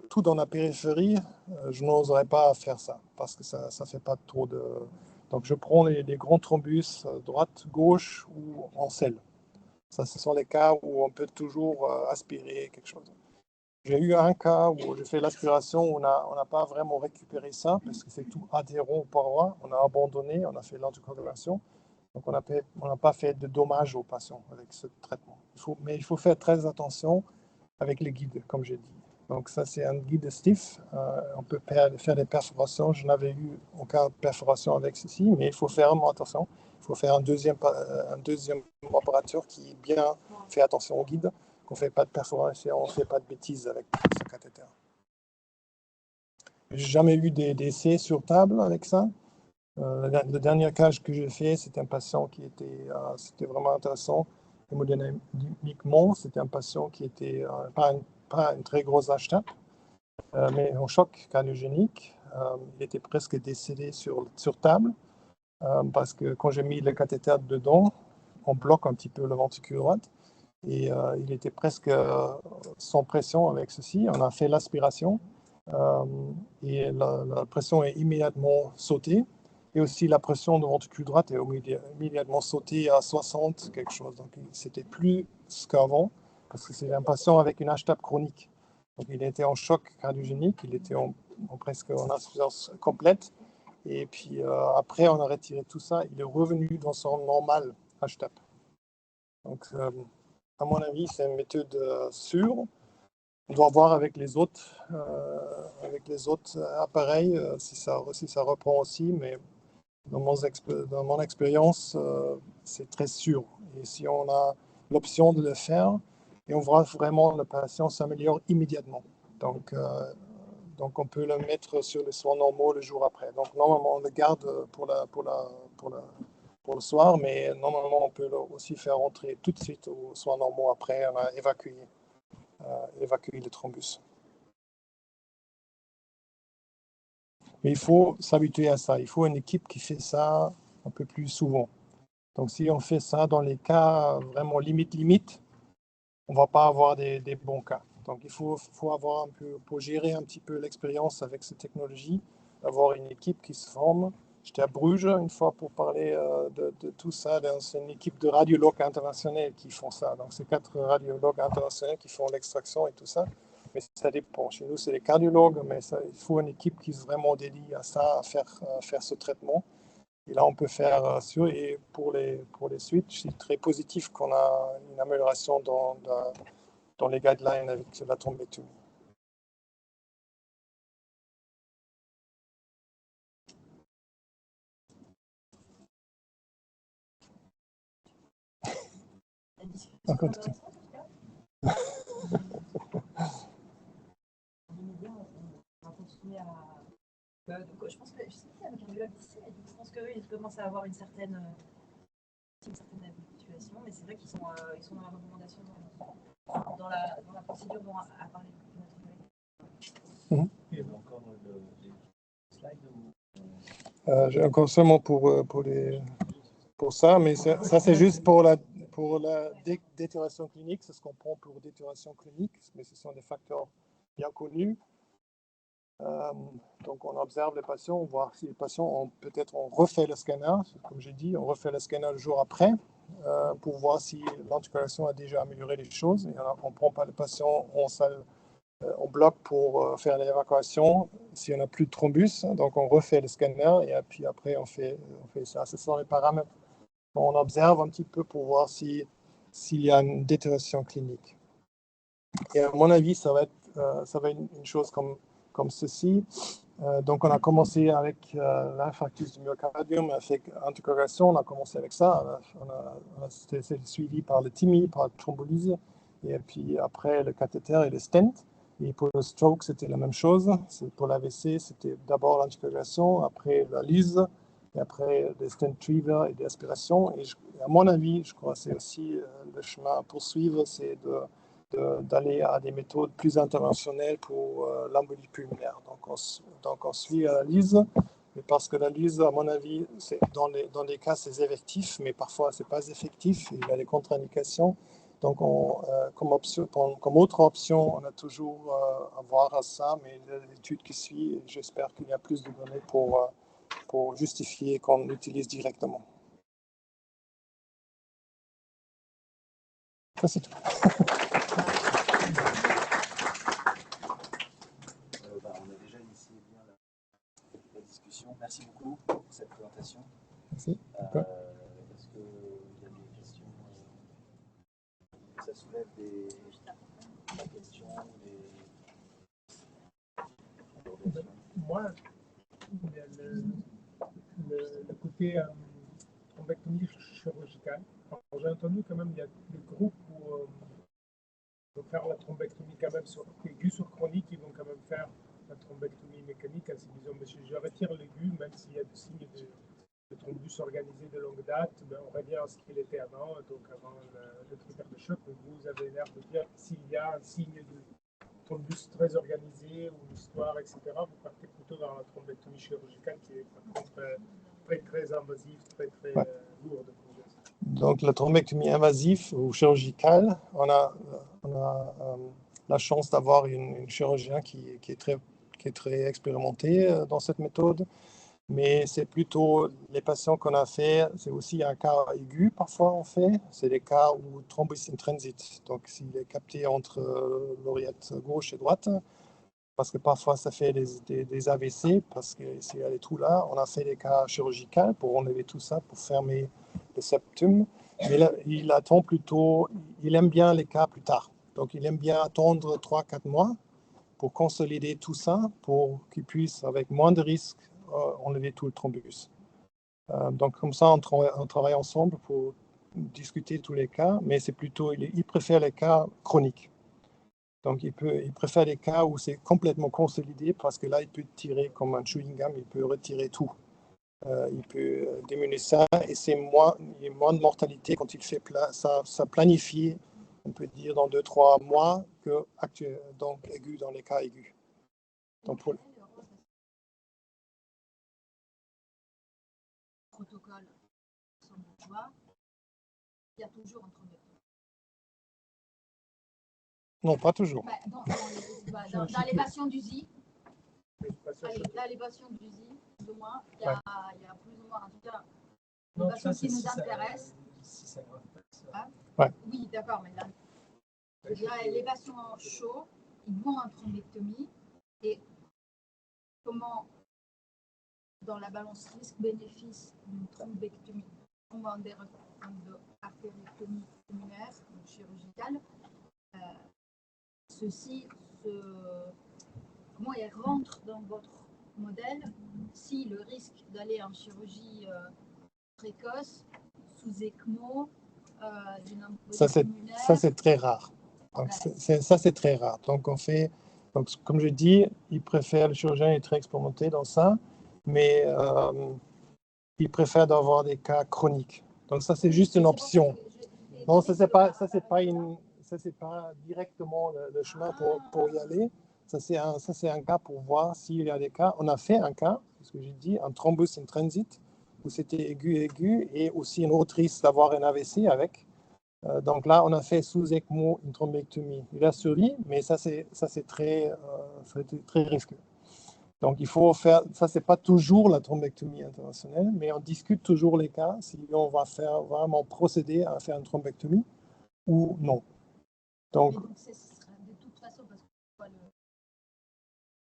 tout dans la périphérie, je n'oserais pas faire ça, parce que ça ne fait pas trop de... Donc, je prends les grands thrombus droite, gauche ou en selle. Ça, ce sont les cas où on peut toujours aspirer quelque chose. J'ai eu un cas où j'ai fait l'aspiration, où on n'a pas vraiment récupéré ça, parce que c'est tout adhérent aux parois. On a abandonné, on a fait l'anticoagulation. Donc, on n'a pas fait de dommages aux patients avec ce traitement. Mais il faut faire très attention avec les guides, comme j'ai dit. Donc, ça, c'est un guide stiff. On peut faire des perforations. Je n'avais eu aucune perforation avec ceci, mais il faut faire vraiment attention. Il faut faire un deuxième opérateur qui bien fait attention au guide, qu'on ne fait pas de perforation, on ne fait pas de bêtises avec ce cathéter. Je n'ai jamais eu d'essais sur table avec ça. Le dernier cas que j'ai fait, c'était un patient qui était, c'était vraiment intéressant. Hémodynamiquement, c'était un patient qui était pas une très grosse HTAP, mais en choc cardiogénique. Il était presque décédé sur table, parce que quand j'ai mis le cathéter dedans, on bloque un petit peu le ventricule droit. Et il était presque sans pression avec ceci. On a fait l'aspiration et la pression est immédiatement sautée. Et aussi la pression de ventricule droit est immédiatement sautée à 60 quelque chose. Donc c'était plus qu'avant parce que c'est un patient avec une HTAP chronique. Donc il était en choc cardiogénique, il était presque en insuffisance complète. Et puis après on a retiré tout ça, il est revenu dans son normal HTAP. Donc à mon avis, c'est une méthode sûre. On doit voir avec les autres appareils si ça reprend aussi, mais dans mon expérience, c'est très sûr. Et si on a l'option de le faire, et on voit vraiment le patient s'améliore immédiatement. Donc on peut le mettre sur les soins normaux le jour après. Donc normalement, on le garde pour le soir, mais normalement, on peut aussi faire rentrer tout de suite aux soins normaux après. On a évacué le thrombus. Mais il faut s'habituer à ça. Il faut une équipe qui fait ça un peu plus souvent. Donc, si on fait ça dans les cas vraiment limite, on ne va pas avoir des bons cas. Donc, il faut avoir un peu, pour gérer un petit peu l'expérience avec cette technologie, avoir une équipe qui se forme. J'étais à Bruges une fois pour parler de tout ça. C'est une équipe de radiologues internationaux qui font ça. Donc, c'est 4 radiologues internationaux qui font l'extraction et tout ça. Mais ça dépend. Chez nous, c'est les cardiologues, mais il faut une équipe qui se vraiment dédie à ça, à faire ce traitement. Et là, on peut faire sur. Et pour les suites, c'est très positif qu'on a une amélioration dans les guidelines avec la thrombectomie. Encore tout. Donc, je pense que, je sais pas avec un biologue ici, mais je pense qu'eux, ils commencent à avoir une certaine habituation, mais c'est vrai qu'ils sont dans la recommandation, dans la procédure dont a parlé notre collègue. Il y a encore des slides J'ai encore seulement pour ça, mais ça c'est juste pour la détérioration clinique, c'est ce qu'on prend pour détérioration clinique, mais ce sont des facteurs bien connus. Donc on observe les patients, on voit si les patients on refait le scanner, comme j'ai dit, on refait le scanner le jour après pour voir si l'anticoagulation a déjà amélioré les choses. Et on ne prend pas le patient on bloque pour faire l'évacuation s'il n'y en a plus de thrombus. Donc on refait le scanner et puis après on fait ça. Ce sont les paramètres qu'on observe un petit peu pour voir s'il y a une détérioration clinique. Et à mon avis, ça va être une chose comme ceci. Donc on a commencé avec l'infarctus du myocardium, avec anticoagulation, on a commencé avec ça. C'était suivi par le TIMI, par la thrombolyse, et puis après le cathéter et le stent. Et pour le stroke, c'était la même chose. Pour l'AVC, c'était d'abord l'anticoagulation, après la lyse, et après des stent retriever et des aspirations. Et à mon avis, je crois que c'est aussi le chemin à poursuivre, c'est d'aller à des méthodes plus interventionnelles pour l'embolie pulmonaire. Donc on suit la lyse, mais parce que la lyse, à mon avis, dans les cas, c'est effectif, mais parfois, ce n'est pas effectif, il y a des contre-indications. Donc, comme autre option, on a toujours à voir à ça, mais l'étude qui suit, j'espère qu'il y a plus de données pour justifier qu'on l'utilise directement. Ça, c'est tout. On a déjà initié bien la discussion. Merci beaucoup pour cette présentation. Merci. Est-ce qu'il y a des questions ça soulève des questions, des... Moi, le côté thrombectomie chirurgicale, j'ai entendu quand même, il y a des groupes où faire la thrombectomie quand même sur aigu, sur chronique, ils vont quand même faire la thrombectomie mécanique en se disant, monsieur, je retire l'aigu, même s'il y a des signes de thrombus organisé de longue date, ben, on revient à ce qu'il était avant, donc avant le critère de choc. Vous avez l'air de dire s'il y a un signe de thrombus très organisé ou une histoire, etc., vous partez plutôt dans la thrombectomie chirurgicale qui est par contre très invasive, très lourde. Donc la thrombectomie invasive ou chirurgicale, on a la chance d'avoir une chirurgien qui est très expérimenté dans cette méthode. Mais c'est plutôt les patients qu'on a fait, c'est aussi un cas aigu parfois on fait, c'est des cas où thrombus in transit, donc s'il est capté entre l'oreillette gauche et droite, parce que parfois ça fait des AVC, parce que s'il y a des trous là, on a fait des cas chirurgicaux pour enlever tout ça, pour fermer le septum, mais là, il attend plutôt, il aime bien les cas plus tard, donc il aime bien attendre 3-4 mois pour consolider tout ça, pour qu'il puisse, avec moins de risques, enlever tout le thrombus. Donc comme ça, on travaille ensemble pour discuter tous les cas, mais c'est plutôt, il préfère les cas chroniques. Donc il préfère les cas où c'est complètement consolidé, parce que là, il peut tirer comme un chewing gum, il peut retirer tout. Il peut diminuer ça, et il y a moins de mortalité quand il fait ça planifie, on peut dire, dans 2-3 mois, que donc aigu dans les cas aigus. Donc pour protocole, il y a toujours un thrombectomie. Non, pas toujours. Dans les patients d'USI, dans les patients d'USI, plus ou moins, il y a plus ou moins, en tout cas, les patients qui nous intéressent. Oui, d'accord, mais là, les patients chauds, ils vont en thrombectomie. Et comment, dans la balance risque-bénéfice d'une thrombectomie, artériectomie pulmonaire, donc chirurgicale, comment elle rentre dans votre modèle si le risque d'aller en chirurgie précoce, sous ECMO, d'une embolie pulmonaire... Ça, c'est très rare. Donc, ça, c'est très rare. Donc, comme je dis, le chirurgien est très expérimenté dans ça, mais il préfère d'avoir des cas chroniques. Donc, ça, c'est juste une option. Non, ça, c'est pas directement le chemin pour y aller. Ça, c'est un cas pour voir s'il y a des cas. On a fait un cas, ce que j'ai dit, un thrombus in transit, où c'était aigu, et aussi une autre risque d'avoir un AVC avec. Donc là, on a fait sous ECMO une thrombectomie. Il a survécu, mais ça, c'est très risqué. Donc, il faut faire, ça, c'est pas toujours la thrombectomie interventionnelle, mais on discute toujours les cas, si on va vraiment procéder à faire une thrombectomie ou non. Donc ce sera de toute façon, parce que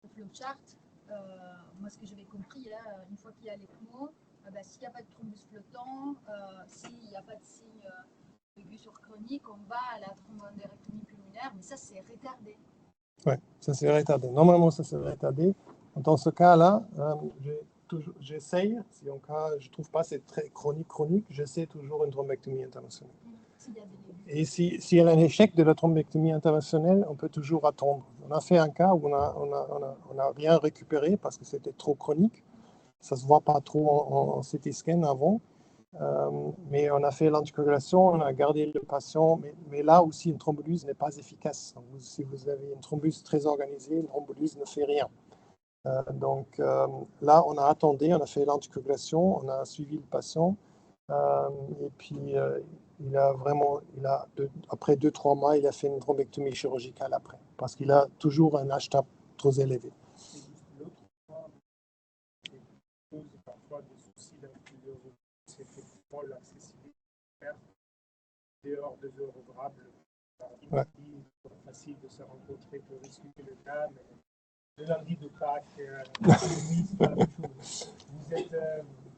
le flowchart, moi, ce que j'avais compris, là, une fois qu'il y a l'ECMO, s'il n'y a pas de thrombus flottant, s'il n'y a pas de signe aigu sur chronique, on va à la thrombectomie pulmonaire, mais ça, c'est retardé. Oui, ça, c'est retardé. Normalement, ça, c'est retardé. Dans ce cas-là, j'essaye, si en cas, je ne trouve pas c'est très chronique, j'essaie toujours une thrombectomie interventionnelle. Et s'il y a un échec de la thrombectomie interventionnelle, on peut toujours attendre. On a fait un cas où on n'a rien récupéré parce que c'était trop chronique. Ça ne se voit pas trop en CT scan avant. Mais on a fait l'anticoagulation, on a gardé le patient, mais là aussi, une thrombolyse n'est pas efficace. Donc, si vous avez une thrombose très organisée, une thrombolyse ne fait rien. Donc là, on a attendu, on a fait l'anticoagulation, on a suivi le patient, et puis après 2-3 mois, il a fait une thrombectomie chirurgicale après, parce qu'il a toujours un HTAP trop élevé. Parfois des soucis c'est effectivement l'accessibilité dehors des œuvrables Ouais. C'est facile de se rencontrer pour discuter le cas, mais le lundi de Pâques, c'est pas la même chose. Vous êtes,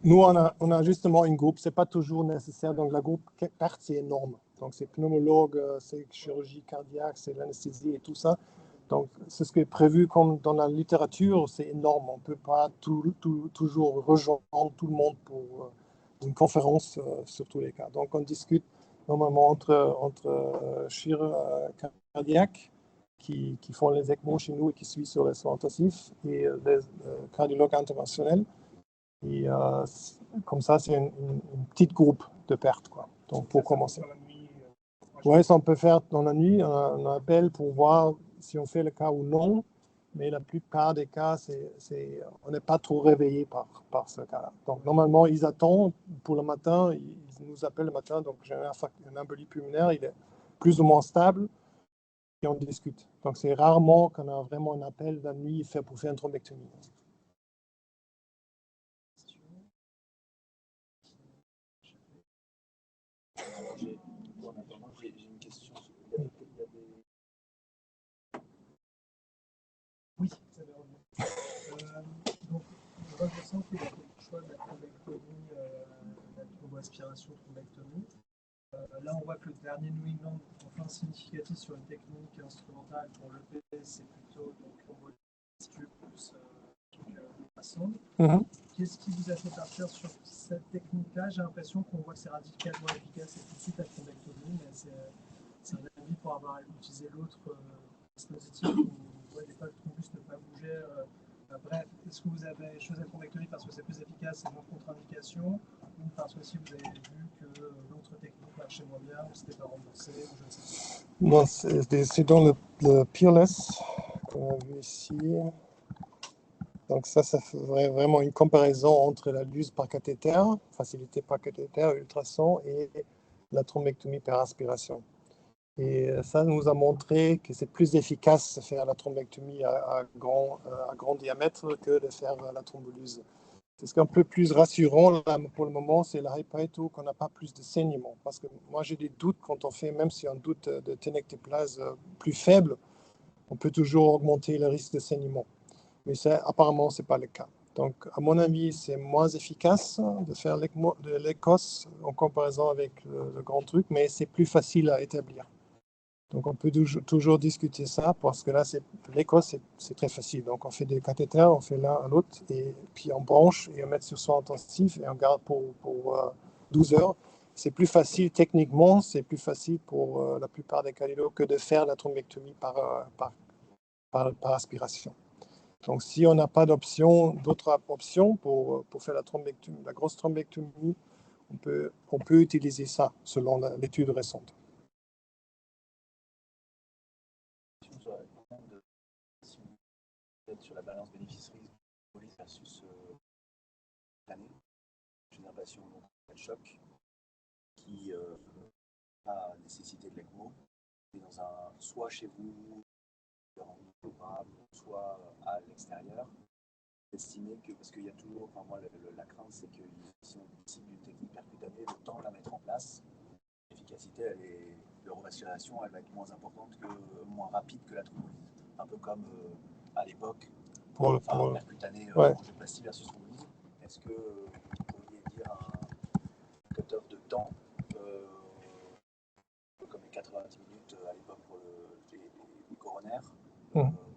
Nous, on a justement une groupe, c'est pas toujours nécessaire. Donc, la groupe PERT, c'est énorme. Donc, c'est pneumologue, c'est chirurgie cardiaque, c'est l'anesthésie et tout ça. Donc, c'est ce qui est prévu comme dans la littérature, c'est énorme. On ne peut pas toujours rejoindre tout le monde pour une conférence sur tous les cas. Donc, on discute normalement entre chirurgiens cardiaques qui font les ECMO chez nous et qui suivent sur les soins intensifs et les cardiologues interventionnels. Et comme ça, c'est une petite groupe de pertes, quoi. Donc, pour commencer. Oui, ça on peut faire dans la nuit, un appel pour voir si on fait le cas ou non. Mais la plupart des cas, on n'est pas trop réveillé par ce cas-là. Donc, normalement, ils attendent pour le matin, ils nous appellent le matin. Donc, j'ai une embolie pulmonaire, il est plus ou moins stable et on discute. Donc, c'est rarement qu'on a vraiment un appel la nuit pour faire une thrombectomie. J'ai une question. Oui, ça va revenir. Donc, on voit qu'il y a le choix de la thrombectomie, la thromboaspiration thrombectomie. Là, on voit que le dernier New England, enfin significatif sur une technique instrumentale pour le P, c'est plutôt embolie plus ultrasonde. Qu'est-ce qui vous a fait partir sur cette technique-là? J'ai l'impression qu'on voit que c'est radicalement efficace et tout de suite la thrombectomie, mais c'est un avis pour avoir utilisé l'autre dispositif où on voit des fois le thrombus ne pas bouger. Bref, est-ce que vous avez choisi la thrombectomie parce que c'est plus efficace et moins contre-indication, ou parce que si vous avez vu que l'autre technique marchait moins bien, ou c'était pas remboursé, ou je ne sais pas? Non, c'est dans le Peerless qu'on a vu ici. Donc ça ferait vraiment une comparaison entre la LUS par cathéter, facilité par cathéter, ultrason, et la thrombectomie par aspiration. Et ça nous a montré que c'est plus efficace de faire la thrombectomie à grand diamètre que de faire la thrombolyse. C'est ce qui est un peu plus rassurant là, pour le moment, c'est la hyperéto qu'on n'a pas plus de saignement. Parce que moi, j'ai des doutes quand on fait, même si on doute de tenectéplase plus faible, on peut toujours augmenter le risque de saignement. Mais apparemment, ce n'est pas le cas. Donc, à mon avis, c'est moins efficace de faire l'ECOS en comparaison avec le grand truc, mais c'est plus facile à établir. Donc, on peut toujours discuter ça, parce que là, l'ECOS, c'est très facile. Donc, on fait des cathéters, on fait l'un à l'autre, et puis on branche et on met sur soin intensif et on garde pour 12 heures. C'est plus facile techniquement, c'est plus facile pour la plupart des cardiologues que de faire la thrombectomie par aspiration. Donc, si on n'a pas d'autres options pour faire la thrombectomie, la grosse thrombectomie, on peut utiliser ça selon l'étude récente. Sur la balance bénéfice-risque versus l'année, j'ai un patient de choc qui a nécessité de l'ECMO, et soit chez vous, soit à l'extérieur, estimer que, parce qu'il y a toujours, enfin moi la crainte c'est que si on décide d'une technique percutanée, le temps de la mettre en place, l'efficacité de revascularisation elle va être moins importante moins rapide que la thrombolyse. Un peu comme à l'époque, percutanée angioplastie versus thrombolyse. Est-ce que vous pourriez dire un cut-off de temps comme les 90 minutes à l'époque pour les coronaires,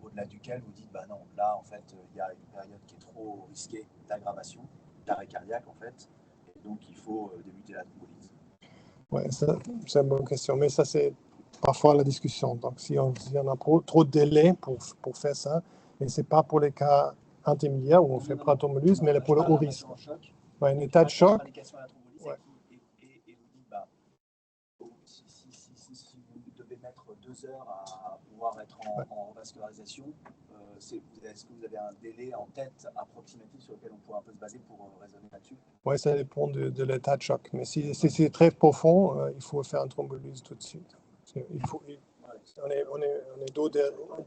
au-delà duquel vous dites bah non, là en fait il y a une période qui est trop risquée d'aggravation, d'arrêt cardiaque en fait, et donc il faut débuter la thrombolyse? Oui, c'est une bonne question, mais ça c'est parfois la discussion. Donc si on a trop de délai pour faire ça, mais ce n'est pas pour les cas intermédiaires où on fait pas thrombolyse, mais pour le haut risque. Un état de choc. Si vous devez mettre 2 heures à pouvoir être en revascularisation, est-ce que vous avez un délai en tête approximatif sur lequel on pourrait un peu se baser pour raisonner là-dessus? Oui, ça dépend de l'état de choc. Mais si c'est très profond, il faut faire une thrombolyse tout de suite. On est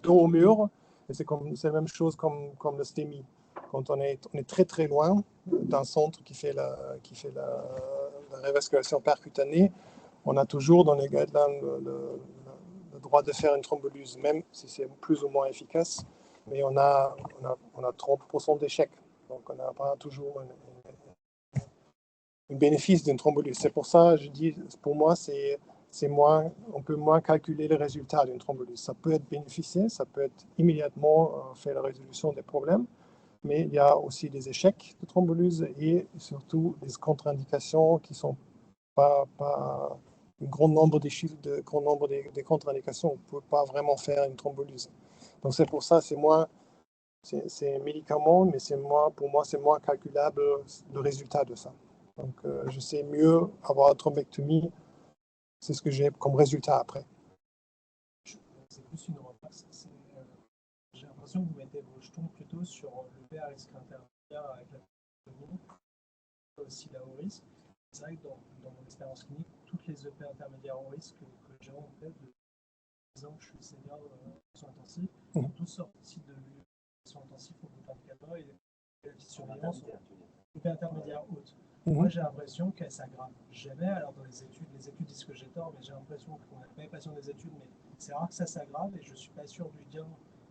dos au mur, et c'est la même chose comme le STEMI. Quand on est très très loin d'un centre qui fait la revascularisation percutanée, on a toujours dans les guidelines droit de faire une thrombolyse, même si c'est plus ou moins efficace, mais on a 30% d'échecs. Donc, on n'a pas toujours un bénéfice d'une thrombolyse. C'est pour ça, je dis, pour moi, on peut moins calculer le résultat d'une thrombolyse. Ça peut être bénéficié, ça peut être immédiatement faire la résolution des problèmes, mais il y a aussi des échecs de thrombolyse et surtout des contre-indications qui sont pas un grand nombre des chiffres, grand nombre des contre-indications. On ne peut pas vraiment faire une thrombolyse. Donc c'est pour ça, c'est un médicament, mais pour moi, c'est moins calculable le résultat de ça. Donc je sais mieux avoir une thrombectomie, c'est ce que j'ai comme résultat après. C'est plus une remarque. J'ai l'impression que vous mettez vos jetons plutôt sur le à risque intermédiaire avec la thrombectomie, aussi la haut risque. C'est vrai que dans mon expérience clinique, toutes les EP intermédiaires haut risque que j'ai en fait, de 10 ans que je suis senior en soins intensifs, sont tous sortis de soins intensifs au bout de 24 heures et la petite surveillance EP intermédiaire haute. Moi, j'ai l'impression qu'elle s'aggrave jamais. Alors, dans les études disent que j'ai tort, mais j'ai l'impression qu'on n'a pas les patients des études, mais c'est rare que ça s'aggrave et je ne suis pas sûr du gain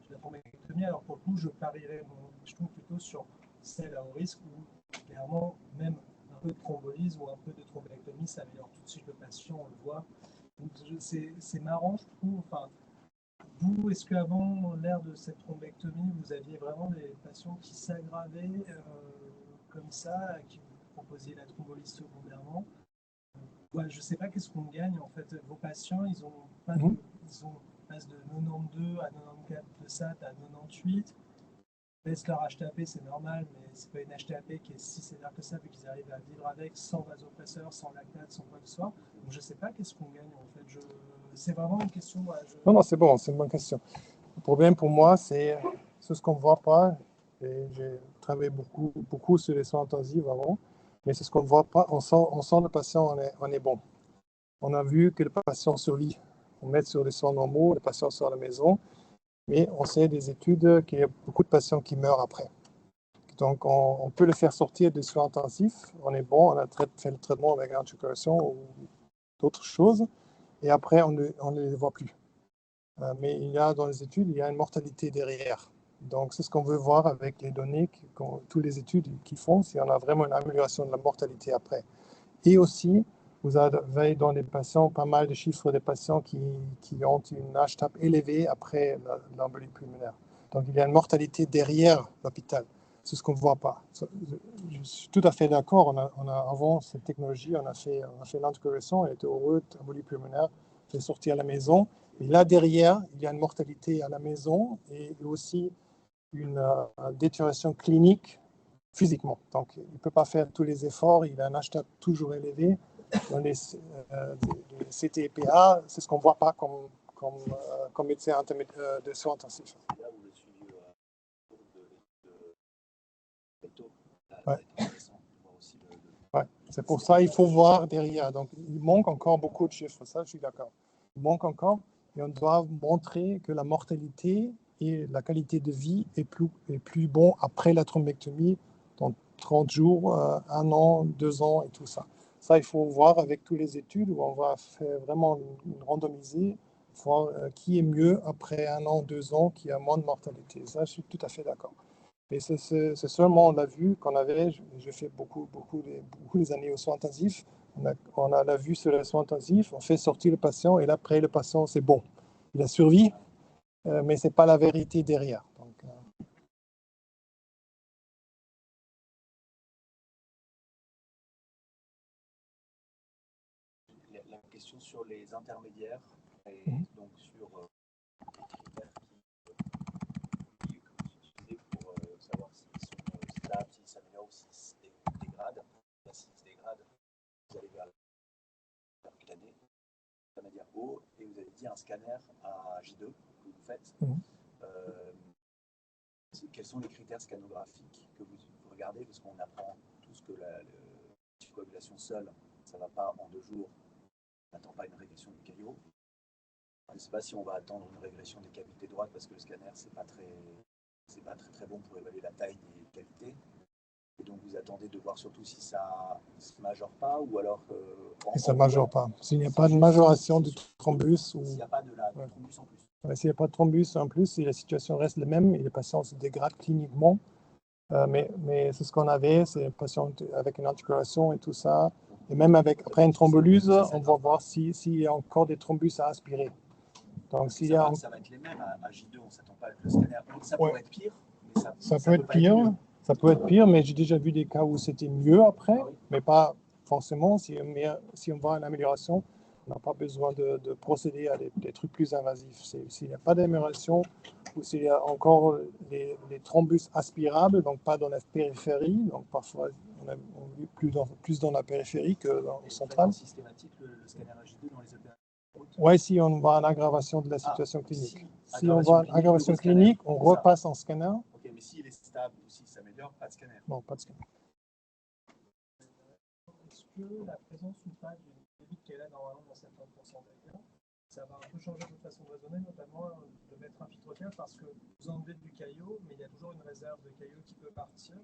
de la thrombectomie. Alors, pour le coup, je parierais je trouve plutôt sur celle à haut risque où, clairement, même un peu de thrombolyse ou un peu de thrombectomie, ça améliore tout de suite le patient, on le voit. Donc, c'est marrant, je trouve. Enfin, vous, est-ce qu'avant l'ère de cette thrombectomie, vous aviez vraiment des patients qui s'aggravaient comme ça, qui vous proposiez la thrombolyse secondairement? Ouais, je ne sais pas qu'est-ce qu'on gagne en fait. Vos patients, ils ont pas de, ils ont passe de 92 à 94 de SAT à 98. Baisse leur HTAP, c'est normal, mais c'est pas une HTAP qui est si sévère que ça, vu qu'ils arrivent à vivre avec, sans vasopresseur, sans lactate, sans quoi que ce soit. Donc je ne sais pas qu'est-ce qu'on gagne en fait. C'est vraiment une question. Non, c'est bon, c'est une bonne question. Le problème pour moi, c'est ce qu'on ne voit pas. J'ai travaillé beaucoup sur les soins intensifs avant, mais c'est ce qu'on ne voit pas. On sent le patient, on est bon. On a vu que le patient survit. On met sur les soins normaux, le patient sort à la maison, mais on sait des études qu'il y a beaucoup de patients qui meurent après. Donc, on peut le faire sortir des soins intensifs. On est bon, on a fait le traitement avec anticoagulation ou d'autres choses, et après, on ne les voit plus. Mais dans les études, il y a une mortalité derrière. Donc, c'est ce qu'on veut voir avec les données, toutes les études qu'ils font, si on a vraiment une amélioration de la mortalité après. Et aussi, vous avez dans les patients pas mal de chiffres de patients qui ont une HTAP élevée après l'embolie pulmonaire. Donc, il y a une mortalité derrière l'hôpital. C'est ce qu'on ne voit pas. Je suis tout à fait d'accord. Avant cette technologie, on a fait l'anticoagulation, on était heureux d'embolie pulmonaire, fait sortir à la maison. Et là, derrière, il y a une mortalité à la maison et aussi une détérioration clinique physiquement. Donc, il ne peut pas faire tous les efforts. Il a un HTAP toujours élevé. Dans les CTPA, c'est ce qu'on ne voit pas comme médecin de soins intensifs. Là où le suivi Ouais. Ouais. C'est pour ça qu'il faut voir derrière. Donc, il manque encore beaucoup de chiffres. Ça, je suis d'accord. Il manque encore. Et on doit montrer que la mortalité et la qualité de vie est plus bon après la thrombectomie, dans 30 jours, 1 an, 2 ans et tout ça. Ça, il faut voir avec toutes les études où on va faire vraiment une randomiser, voir qui est mieux après 1 an, 2 ans, qui a moins de mortalité. Ça, je suis tout à fait d'accord. Et c'est seulement, on l'a vu, j'ai fait beaucoup les années aux soins intensifs, on a la vue sur les soins intensifs, on fait sortir le patient et là, après, le patient, c'est bon. Il a survécu, mais ce n'est pas la vérité derrière. Donc, la question sur les intermédiaires et donc sur les critères que vous utilisez pour savoir s'ils sont stables, s'ils s'améliorent ou s'ils se dégradent. S'ils se dégradent, vous allez vers l'année, intermédiaire haut, et vous avez dit un scanner à J2 que vous faites. Quels sont les critères scanographiques que vous regardez? Parce qu'on apprend tous que la coagulation seule, ça ne va pas en 2 jours. On n'attend pas une régression du caillot. Je ne sais pas si on va attendre une régression des cavités droites parce que le scanner, c'est pas très bon pour évaluer la taille des cavités. Et donc vous attendez de voir surtout si ça ne se majore pas ou alors. Et ça ne majore pas. S'il n'y a pas de majoration du thrombus. S'il n'y a pas de la thrombus en plus. S'il n'y a pas de thrombus en plus, si la situation reste la même et les patients se dégradent cliniquement, mais c'est ce qu'on avait, c'est un patient avec une anticoagulation et tout ça. Et même après une thrombolyse, on va voir s'il y a encore des thrombus à aspirer. Donc, ça va être les mêmes à J2, on ne s'attend pas avec le scanner. Donc, ça pourrait être pire, mais ça peut être pire. Ça peut être pire, mais j'ai déjà vu des cas où c'était mieux après, mais pas forcément. Si on voit une amélioration, on n'a pas besoin de procéder à des trucs plus invasifs. S'il n'y a pas d'amélioration ou s'il y a encore les thrombus aspirables, donc pas dans la périphérie, donc parfois on vit plus dans la périphérie que dans le central. C'est systématique le scanner J2 dans les opérations. Oui, si on voit une aggravation de la situation clinique. Si on voit une aggravation clinique, on repasse en scanner. Ok, mais s'il est stable ou s'il s'améliore, pas de scanner. Non, pas de scanner. Est-ce que la présence ou pas d'une limite qu'elle a normalement dans certains pourcentages, ça va un peu changer votre façon de raisonner, notamment de mettre un filtre parce que vous enlevez du caillot, mais il y a toujours une réserve de caillot qui peut partir.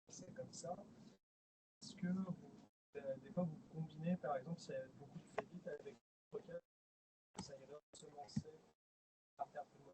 C'est comme ça. Est-ce que des fois vous combinez, par exemple, s'il y a beaucoup de phlébite avec ça irait se lancer par terre plus loin.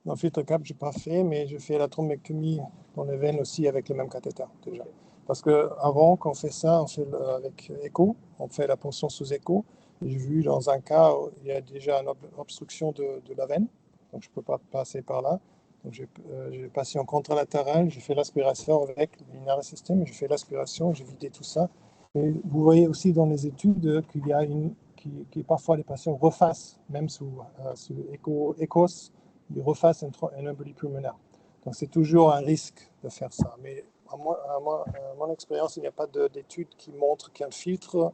Dans le filtre cap, je n'ai pas fait, mais je fais la thrombectomie dans les veines aussi avec le même cathéter déjà. Okay. Parce qu'avant, quand on fait ça, on fait avec écho, on fait la ponction sous écho. J'ai vu dans un cas où il y a déjà une obstruction de la veine, donc je ne peux pas passer par là. Donc j'ai passé en contralatéral, j'ai fait l'aspiration avec le linear system, j'ai fait l'aspiration, j'ai vidé tout ça. Et vous voyez aussi dans les études qu'il y a qui parfois les patients refassent, même sous ECOS, ils refassent une embolie pulmonaire. Donc c'est toujours un risque de faire ça. Mais à mon expérience, il n'y a pas d'études qui montrent qu'un filtre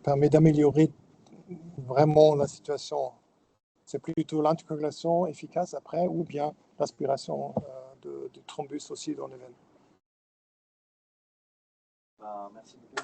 permet d'améliorer vraiment la situation. C'est plutôt l'anticoagulation efficace après ou bien l'aspiration de thrombus aussi dans les veines. Merci beaucoup.